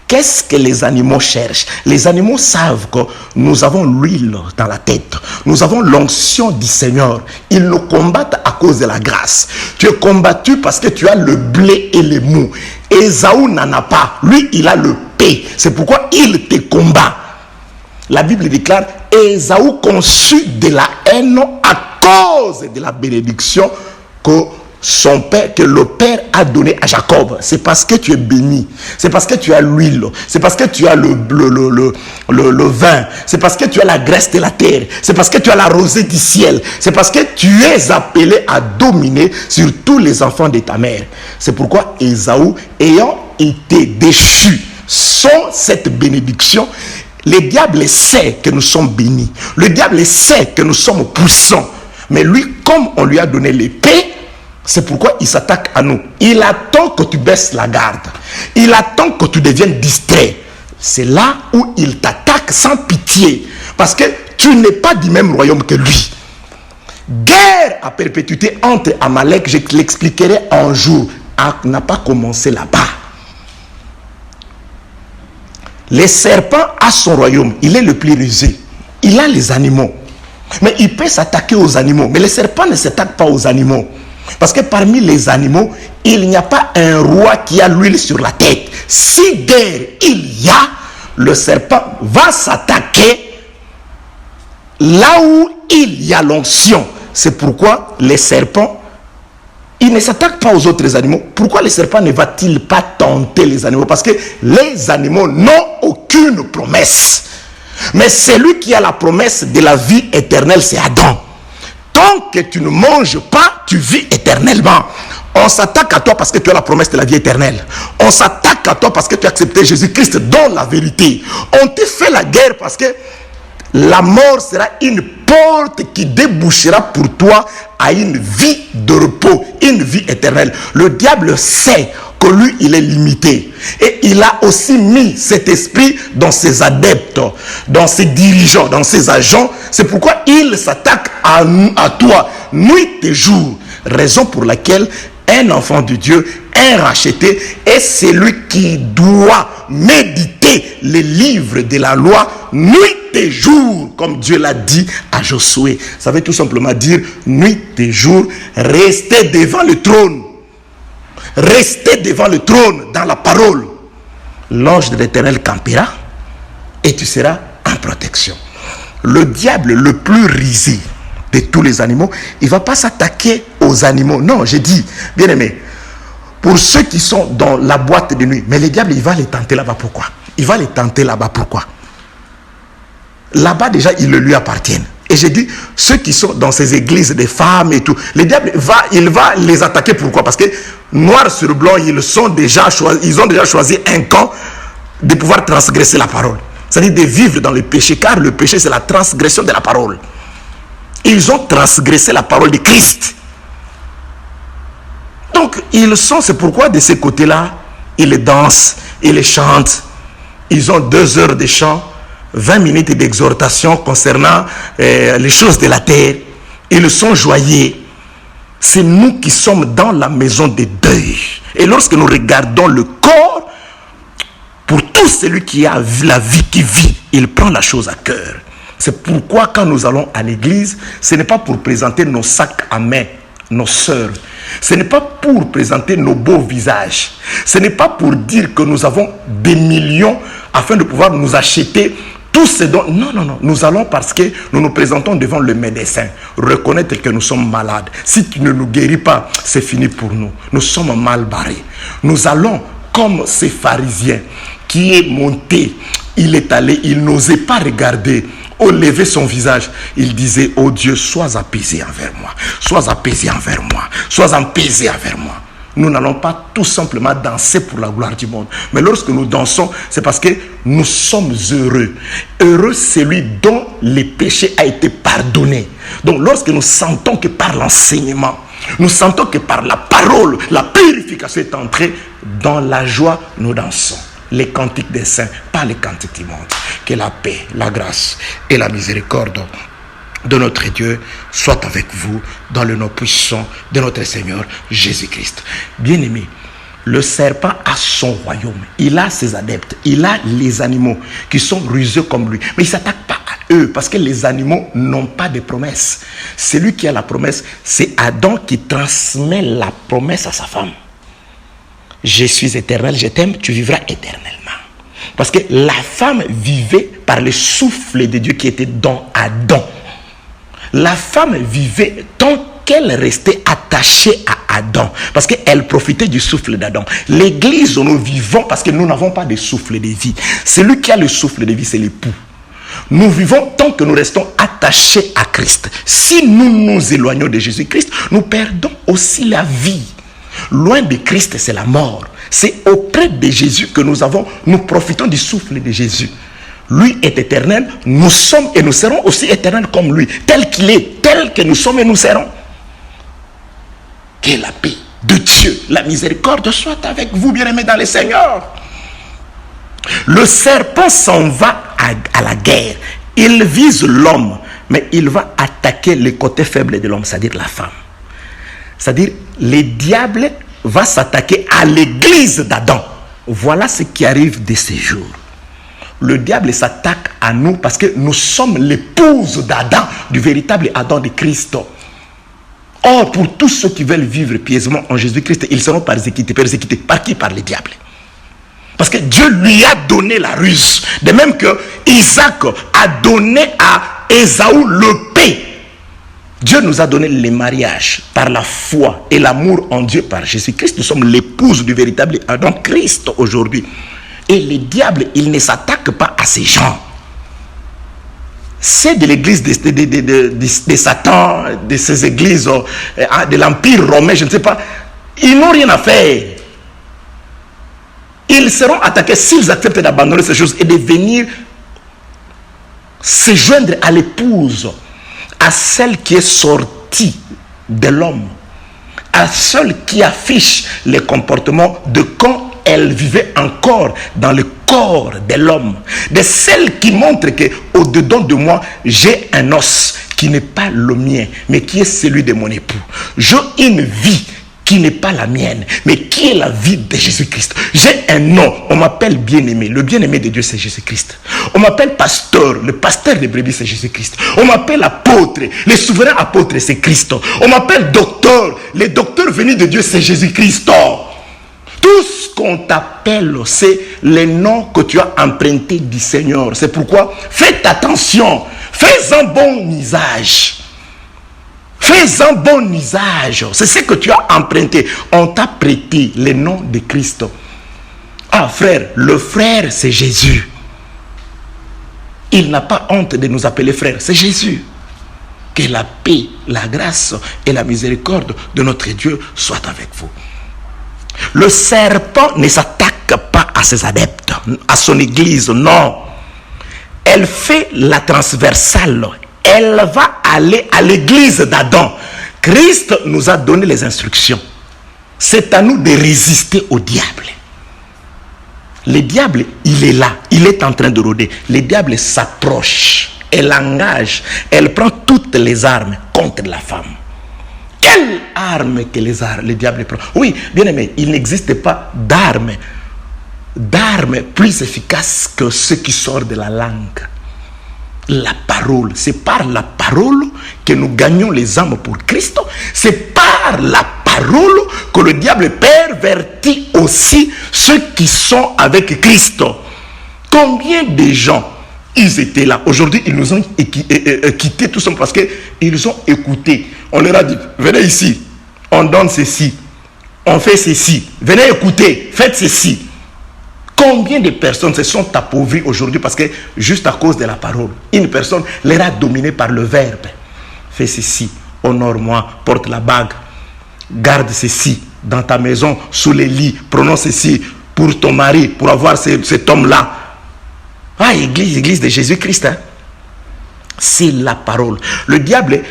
S1: Qu'est-ce que les animaux cherchent? Les animaux savent que nous avons l'huile dans la tête. Nous avons l'onction du Seigneur. Ils nous combattent à cause de la grâce. Tu es combattu parce que tu as le blé et le mou. Ésaü n'en a pas. Lui, il a le paix. C'est pourquoi il te combat. La Bible déclare, Ésaü conçut de la haine à cause de la bénédiction que son père, que le père a donné à Jacob. C'est parce que tu es béni. C'est parce que tu as l'huile. C'est parce que tu as le vin. C'est parce que tu as la graisse de la terre. C'est parce que tu as la rosée du ciel. C'est parce que tu es appelé à dominer sur tous les enfants de ta mère. C'est pourquoi Ésaü, ayant été déchu sans cette bénédiction, le diable sait que nous sommes bénis. Le diable sait que nous sommes puissants. Mais lui, comme on lui a donné l'épée, c'est pourquoi il s'attaque à nous. Il attend que tu baisses la garde. Il attend que tu deviennes distrait. C'est là où il t'attaque sans pitié. Parce que tu n'es pas du même royaume que lui. Guerre à perpétuité entre Amalek, je te l'expliquerai un jour, n'a pas commencé là-bas. Le serpent a son royaume. Il est le plus rusé. Il a les animaux. Mais il peut s'attaquer aux animaux. Mais le serpent ne s'attaque pas aux animaux. Parce que parmi les animaux, il n'y a pas un roi qui a l'huile sur la tête. Si guerre il y a, le serpent va s'attaquer là où il y a l'onction. C'est pourquoi les serpents, il ne s'attaque pas aux autres animaux. Pourquoi les serpents ne va-t-il pas tenter les animaux? Parce que les animaux n'ont aucune promesse. Mais celui qui a la promesse de la vie éternelle, c'est Adam. Tant que tu ne manges pas, tu vis éternellement. On s'attaque à toi parce que tu as la promesse de la vie éternelle. On s'attaque à toi parce que tu as accepté Jésus-Christ dans la vérité. On te fait la guerre parce que la mort sera une porte qui débouchera pour toi à une vie de repos, une vie éternelle. Le diable sait que lui, il est limité. Et il a aussi mis cet esprit dans ses adeptes, dans ses dirigeants, dans ses agents. C'est pourquoi il s'attaque à toi, nuit et jour. Raison pour laquelle un enfant de Dieu, un racheté, est celui qui doit méditer les livres de la loi nuit et jour, comme Dieu l'a dit à Josué. Ça veut tout simplement dire nuit et jour, rester devant le trône. Restez devant le trône dans la parole. L'ange de l'Éternel campera et tu seras en protection. Le diable le plus risé de tous les animaux, il ne va pas s'attaquer aux animaux. Non, j'ai dit, bien aimé, pour ceux qui sont dans la boîte de nuit, mais le diable, il va les tenter là-bas. Pourquoi? Il va les tenter là-bas. Pourquoi? Là-bas, déjà, ils le lui appartiennent. Et j'ai dit, ceux qui sont dans ces églises des femmes et tout, le diable, il va les attaquer. Pourquoi? Parce que noir sur blanc, ils ont déjà choisi un camp de pouvoir transgresser la parole. C'est-à-dire de vivre dans le péché, car le péché, c'est la transgression de la parole. Ils ont transgressé la parole de Christ. Donc, c'est pourquoi de ces côtés-là, ils dansent, ils chantent. Ils ont 2 heures de chant, 20 minutes d'exhortation concernant les choses de la terre. Ils sont joyeux. C'est nous qui sommes dans la maison des deuils. Et lorsque nous regardons le corps, pour tout celui qui a la vie qui vit, il prend la chose à cœur. C'est pourquoi quand nous allons à l'église, ce n'est pas pour présenter nos sacs à main, nos sœurs. Ce n'est pas pour présenter nos beaux visages. Ce n'est pas pour dire que nous avons des millions afin de pouvoir nous acheter tout ce dont... Non, non, non. Nous allons parce que nous nous présentons devant le médecin. Reconnaître que nous sommes malades. Si tu ne nous guéris pas, c'est fini pour nous. Nous sommes mal barrés. Nous allons comme ces pharisiens qui est monté. Il est allé, il n'osait pas regarder. Au lever son visage, il disait, oh Dieu, sois apaisé envers moi. Sois apaisé envers moi. Sois apaisé envers moi. Nous n'allons pas tout simplement danser pour la gloire du monde. Mais lorsque nous dansons, c'est parce que nous sommes heureux. Heureux celui dont le péché a été pardonné. Donc lorsque nous sentons que par l'enseignement, nous sentons que par la parole, la purification est entrée dans la joie, nous dansons. Les cantiques des saints, pas les cantiques du monde. Que la paix, la grâce et la miséricorde de notre Dieu soient avec vous dans le nom puissant de notre Seigneur Jésus-Christ. Bien-aimé, le serpent a son royaume. Il a ses adeptes. Il a les animaux qui sont rusés comme lui. Mais il ne s'attaque pas à eux parce que les animaux n'ont pas de promesse. Celui qui a la promesse, c'est Adam qui transmet la promesse à sa femme. Je suis éternel, je t'aime, tu vivras éternellement. Parce que la femme vivait par le souffle de Dieu qui était dans Adam. La femme vivait tant qu'elle restait attachée à Adam, parce qu'elle profitait du souffle d'Adam. L'église, nous vivons parce que nous n'avons pas de souffle de vie. Celui qui a le souffle de vie, c'est l'époux. Nous vivons tant que nous restons attachés à Christ. Si nous nous éloignons de Jésus-Christ, nous perdons aussi la vie. Loin de Christ, c'est la mort. C'est auprès de Jésus que nous profitons du souffle de Jésus. Lui est éternel, nous sommes et nous serons aussi éternels comme lui. Tel qu'il est, tel que nous sommes et nous serons. Que la paix de Dieu, la miséricorde soit avec vous, bien-aimés dans le Seigneur. Le serpent s'en va à la guerre. Il vise l'homme, mais il va attaquer le côté faible de l'homme, c'est-à-dire la femme. C'est-à-dire, le diable va s'attaquer à l'église d'Adam. Voilà ce qui arrive de ces jours. Le diable s'attaque à nous parce que nous sommes l'épouse d'Adam, du véritable Adam de Christ. Or, pour tous ceux qui veulent vivre pieusement en Jésus-Christ, ils seront persécutés. Persécutés par qui? Par le diable. Parce que Dieu lui a donné la ruse. De même que Isaac a donné à Ésaü le paix. Dieu nous a donné le mariage par la foi et l'amour en Dieu par Jésus-Christ. Nous sommes l'épouse du véritable Adam Christ aujourd'hui. Et le diable, il ne s'attaque pas à ces gens. C'est de l'église de Satan, de ces églises, de l'Empire romain, je ne sais pas. Ils n'ont rien à faire. Ils seront attaqués s'ils acceptent d'abandonner ces choses et de venir se joindre à l'épouse, à celle qui est sortie de l'homme, à celle qui affiche les comportements de quand elle vivait encore dans le corps de l'homme, de celle qui montre que au-dedans de moi, j'ai un os qui n'est pas le mien, mais qui est celui de mon époux. J'ai une vie qui n'est pas la mienne, mais qui est la vie de Jésus-Christ. J'ai un nom, on m'appelle bien-aimé. Le bien-aimé de Dieu, c'est Jésus-Christ. On m'appelle pasteur, le pasteur des brebis, c'est Jésus-Christ. On m'appelle apôtre, le souverain apôtre, c'est Christ. On m'appelle docteur, le docteur venu de Dieu, c'est Jésus-Christ. Tout ce qu'on t'appelle, c'est le nom que tu as emprunté du Seigneur. C'est pourquoi, faites attention, fais un bon usage. Fais un bon usage. C'est ce que tu as emprunté. On t'a prêté le nom de Christ. Ah frère, le frère c'est Jésus. Il n'a pas honte de nous appeler frères. C'est Jésus. Que la paix, la grâce et la miséricorde de notre Dieu soient avec vous. Le serpent ne s'attaque pas à ses adeptes, à son église, non. Elle fait la transversale. Elle va aller à l'église d'Adam. Christ nous a donné les instructions. C'est à nous de résister au diable. Le diable, il est là. Il est en train de rôder. Le diable s'approche. Elle engage. Elle prend toutes les armes contre la femme. Quelle arme que le diable prend? Oui, bien aimé, il n'existe pas d'arme plus efficace que ce qui sort de la langue. La parole, c'est par la parole que nous gagnons les âmes pour Christ. C'est par la parole que le diable pervertit aussi ceux qui sont avec Christ. Combien de gens, ils étaient là. Aujourd'hui, ils nous ont quittés tout simplement parce qu'ils ont écouté. On leur a dit, venez ici, on donne ceci, on fait ceci. Venez écouter, faites ceci. Combien de personnes se sont appauvries aujourd'hui parce que juste à cause de la parole, une personne les a dominés par le verbe. Fais ceci, honore-moi, porte la bague, garde ceci dans ta maison, sous les lits, prononce ceci pour ton mari, pour avoir cet homme-là. Ah, église de Jésus-Christ, hein? C'est la parole. Le diable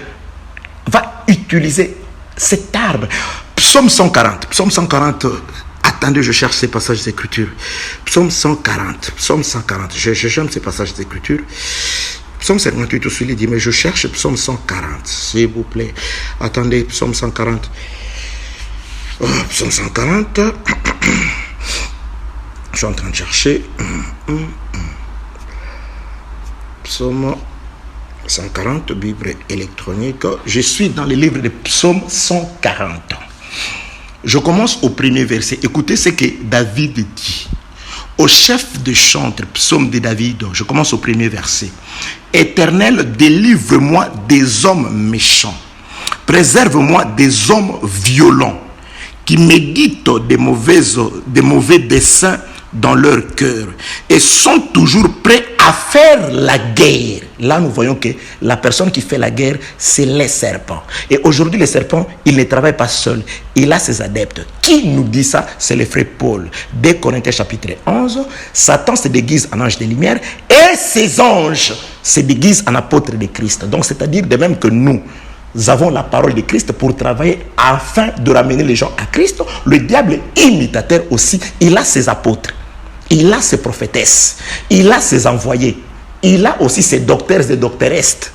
S1: va utiliser cette arme. Psaume 140. Psaume 140. Attendez, je cherche ces passages d'écriture. Psaume 140. Psaume 140. J'aime ces passages d'écriture. Psaume 58 aussi, il dit, mais je cherche Psaume 140. S'il vous plaît. Attendez, Psaume 140. Oh, Psaume 140. Je suis en train de chercher. Psaume 140, Bible électronique. Je suis dans le livre de Psaume 140. Je commence au premier verset. Écoutez ce que David dit. Au chef de chantre, psaume de David, je commence au premier verset. Éternel, délivre-moi des hommes méchants. Préserve-moi des hommes violents qui méditent des mauvais desseins dans leur cœur et sont toujours prêts à faire la guerre. Là, nous voyons que la personne qui fait la guerre, c'est les serpents. Et aujourd'hui, les serpents, ils ne travaillent pas seuls. Il a ses adeptes. Qui nous dit ça? C'est le frère Paul. Dès Corinthiens chapitre 11, Satan se déguise en ange de lumière et ses anges se déguisent en apôtres de Christ. Donc, c'est-à-dire de même que nous avons la parole de Christ pour travailler afin de ramener les gens à Christ. Le diable est imitateur aussi. Il a ses apôtres. Il a ses prophétesses, il a ses envoyés, il a aussi ses docteurs et doctoresses,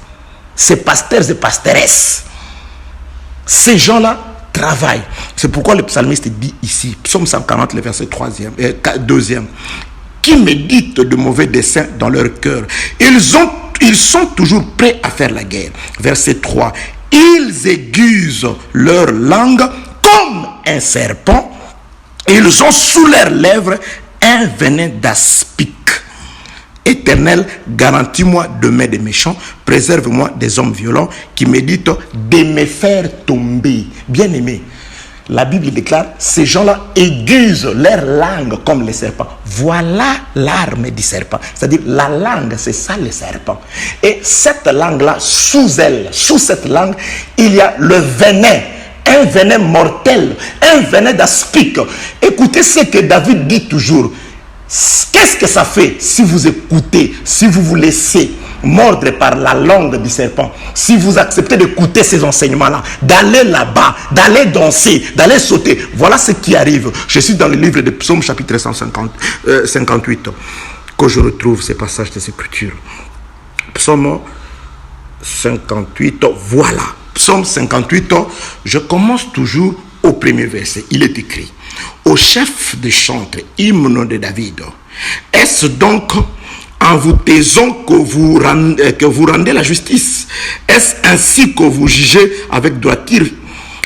S1: ses pasteurs et pastoresses. Ces gens-là travaillent. C'est pourquoi le psalmiste dit ici, psaume 140, le verset 2e, qui méditent de mauvais desseins dans leur cœur. Ils sont toujours prêts à faire la guerre. Verset 3, ils aiguisent leur langue comme un serpent, ils ont sous leurs lèvres un venin d'aspic. Éternel, garantis-moi de main des méchants, préserve-moi des hommes violents qui méditent de me faire tomber. Bien-aimé, la Bible déclare, ces gens-là aiguisent leur langue comme les serpents. Voilà l'arme du serpent. C'est-à-dire, la langue, c'est ça le serpent. Et cette langue-là, sous elle, sous cette langue, il y a le venin. Un venin mortel, un venin d'aspic. Écoutez ce que David dit toujours. Qu'est-ce que ça fait si vous écoutez, si vous vous laissez mordre par la langue du serpent, si vous acceptez d'écouter ces enseignements-là, d'aller là-bas, d'aller danser, d'aller sauter. Voilà ce qui arrive. Je suis dans le livre de Psaume chapitre 158 que je retrouve ces passages de Écriture. Psaume 58, voilà. Psaume 58, je commence toujours au premier verset. Il est écrit: au chef des chantres, hymne de David, est-ce donc en vous taisant que vous rendez la justice? Est-ce ainsi que vous jugez avec droiture,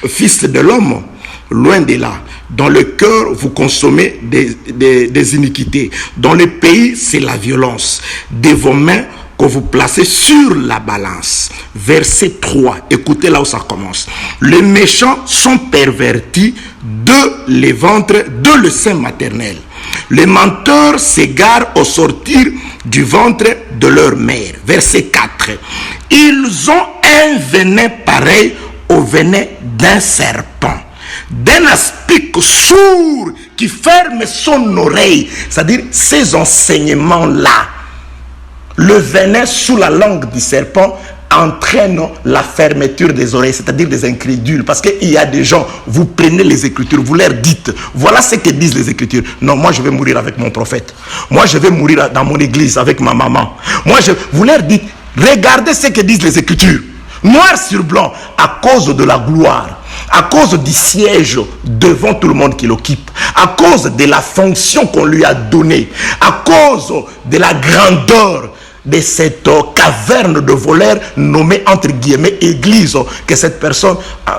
S1: fils de l'homme? Loin de là. Dans le cœur, vous consommez des iniquités. Dans le pays, c'est la violence. De vos mains, que vous placez sur la balance. Verset 3, écoutez là où ça commence. Les méchants sont pervertis de les ventres de le sein maternel. Les menteurs s'égarent au sortir du ventre de leur mère. Verset 4, ils ont un venin pareil au venin d'un serpent, d'un aspic sourd qui ferme son oreille. C'est-à-dire ces enseignements-là, le venin sous la langue du serpent entraîne la fermeture des oreilles, c'est-à-dire des incrédules. Parce qu'il y a des gens, vous prenez les Écritures, vous leur dites, voilà ce que disent les Écritures. Non, moi je vais mourir avec mon prophète. Moi je vais mourir dans mon église avec ma maman. Vous leur dites, regardez ce que disent les Écritures. Noir sur blanc, à cause de la gloire, à cause du siège devant tout le monde qu'il occupe, à cause de la fonction qu'on lui a donnée, à cause de la grandeur de cette caverne de voleurs nommée entre guillemets église, que cette personne,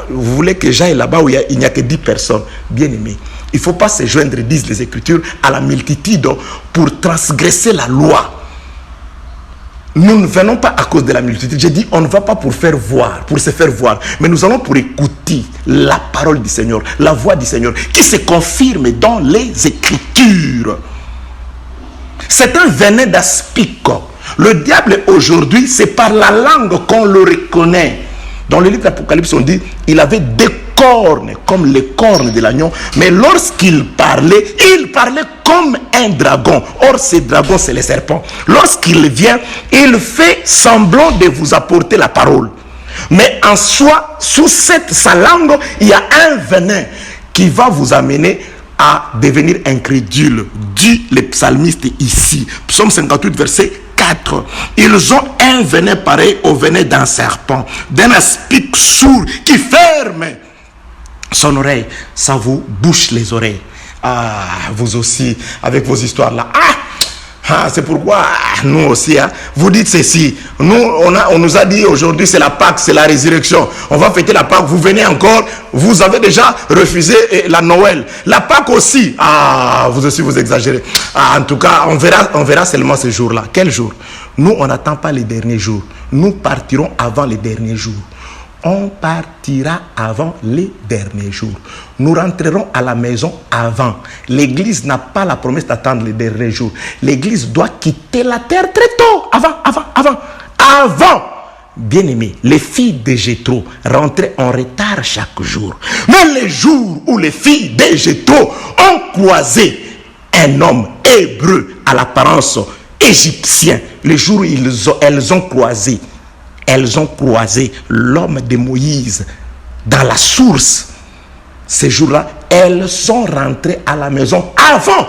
S1: vous voulez que j'aille là-bas où il n'y a que 10 personnes, bien aimé. Il ne faut pas se joindre, disent les Écritures, à la multitude pour transgresser la loi. Nous ne venons pas à cause de la multitude. J'ai dit, on ne va pas pour faire voir, pour se faire voir, mais nous allons pour écouter la parole du Seigneur, la voix du Seigneur, qui se confirme dans les Écritures. C'est un venin d'aspic. Le diable aujourd'hui, c'est par la langue qu'on le reconnaît. Dans le livre d'Apocalypse, on dit, il avait des cornes, comme les cornes de l'agneau, mais lorsqu'il parlait, il parlait comme un dragon. Or, ce dragon, c'est le serpent. Lorsqu'il vient, il fait semblant de vous apporter la parole. Mais en soi, sous sa langue, il y a un venin qui va vous amener à devenir incrédule, dit le psalmiste ici. Psaume 58, verset 4. Ils ont un venin pareil au venin d'un serpent, d'un aspic sourd qui ferme son oreille. Ça vous bouche les oreilles. Ah, vous aussi, avec vos histoires là. C'est pourquoi nous aussi, vous dites ceci. Nous, on nous a dit aujourd'hui c'est la Pâque, c'est la résurrection. On va fêter la Pâque. Vous venez encore, vous avez déjà refusé la Noël. La Pâque aussi. Vous aussi vous exagérez. En tout cas, on verra seulement ce jour-là. Quel jour? Nous, on n'attend pas les derniers jours. Nous partirons avant les derniers jours. on partira avant les derniers jours. Nous rentrerons à la maison avant. L'Église n'a pas la promesse d'attendre les derniers jours. L'Église doit quitter la terre très tôt. Avant. Bien-aimés, les filles de Jéthro rentraient en retard chaque jour. Mais les jours où les filles de Jéthro ont croisé un homme hébreu à l'apparence égyptienne, les jours où elles ont croisé l'homme de Moïse dans la source, ces jours-là, elles sont rentrées à la maison avant.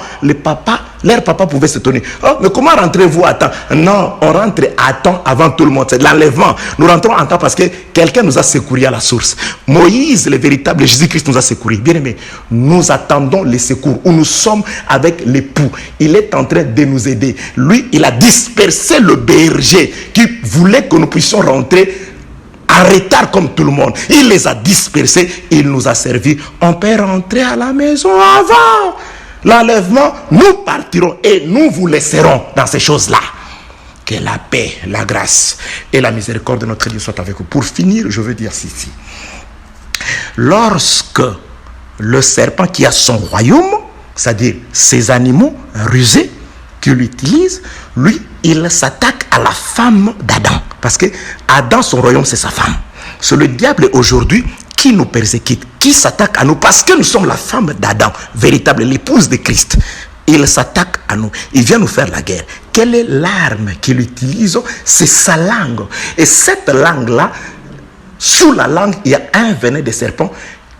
S1: Leur papa pouvait s'étonner. Oh, mais comment rentrez-vous à temps? Non, on rentre à temps avant tout le monde. C'est l'enlèvement. Nous rentrons à temps parce que quelqu'un nous a secouru à la source. Moïse, le véritable Jésus-Christ, nous a secouru. Bien aimé, nous attendons les secours où nous sommes avec l'époux. Il est en train de nous aider. Lui, il a dispersé le berger qui voulait que nous puissions rentrer en retard comme tout le monde. Il les a dispersés, il nous a servi. On peut rentrer à la maison avant l'enlèvement. Nous partirons et nous vous laisserons dans ces choses-là. Que la paix, la grâce et la miséricorde de notre Dieu soient avec vous. Pour finir, je veux dire ceci. Lorsque le serpent qui a son royaume, c'est-à-dire ses animaux rusés qu'il utilise, lui, il s'attaque à la femme d'Adam. Parce que Adam, son royaume, c'est sa femme. C'est le diable aujourd'hui qui nous persécute, qui s'attaque à nous parce que nous sommes la femme d'Adam, véritable, l'épouse de Christ. Il s'attaque à nous. Il vient nous faire la guerre. Quelle est l'arme qu'il utilise? C'est sa langue. Et cette langue-là, sous la langue, il y a un venin de serpent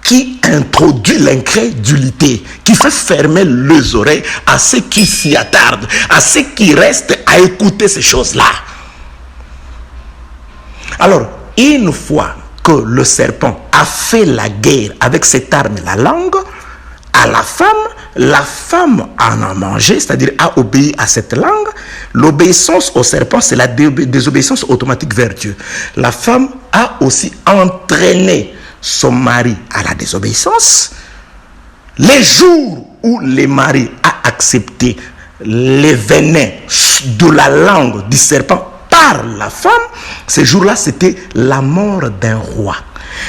S1: qui introduit l'incrédulité, qui fait fermer les oreilles à ceux qui s'y attardent, à ceux qui restent à écouter ces choses-là. Alors, une fois que le serpent a fait la guerre avec cette arme, la langue, à la femme en a mangé, c'est-à-dire a obéi à cette langue. L'obéissance au serpent, c'est la désobéissance automatique vers Dieu. La femme a aussi entraîné son mari à la désobéissance. Les jours où le mari a accepté les venins de la langue du serpent par la femme, ces jours-là, c'était la mort d'un roi.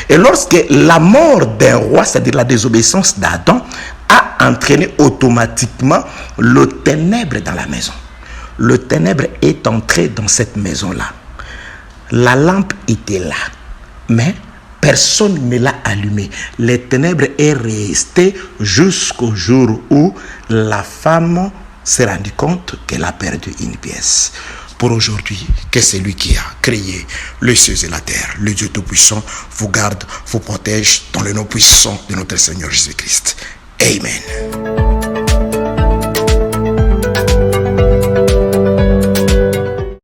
S1: Et lorsque la mort d'un roi, c'est-à-dire la désobéissance d'Adam, a entraîné automatiquement le ténèbre dans la maison. Le ténèbre est entré dans cette maison-là. La lampe était là, mais personne ne l'a allumée. Le ténèbre est resté jusqu'au jour où la femme s'est rendue compte qu'elle a perdu une pièce. Pour aujourd'hui, que c'est lui qui a créé les cieux et la terre. Le Dieu Tout-Puissant vous garde, vous protège dans le nom puissant de notre Seigneur Jésus-Christ. Amen.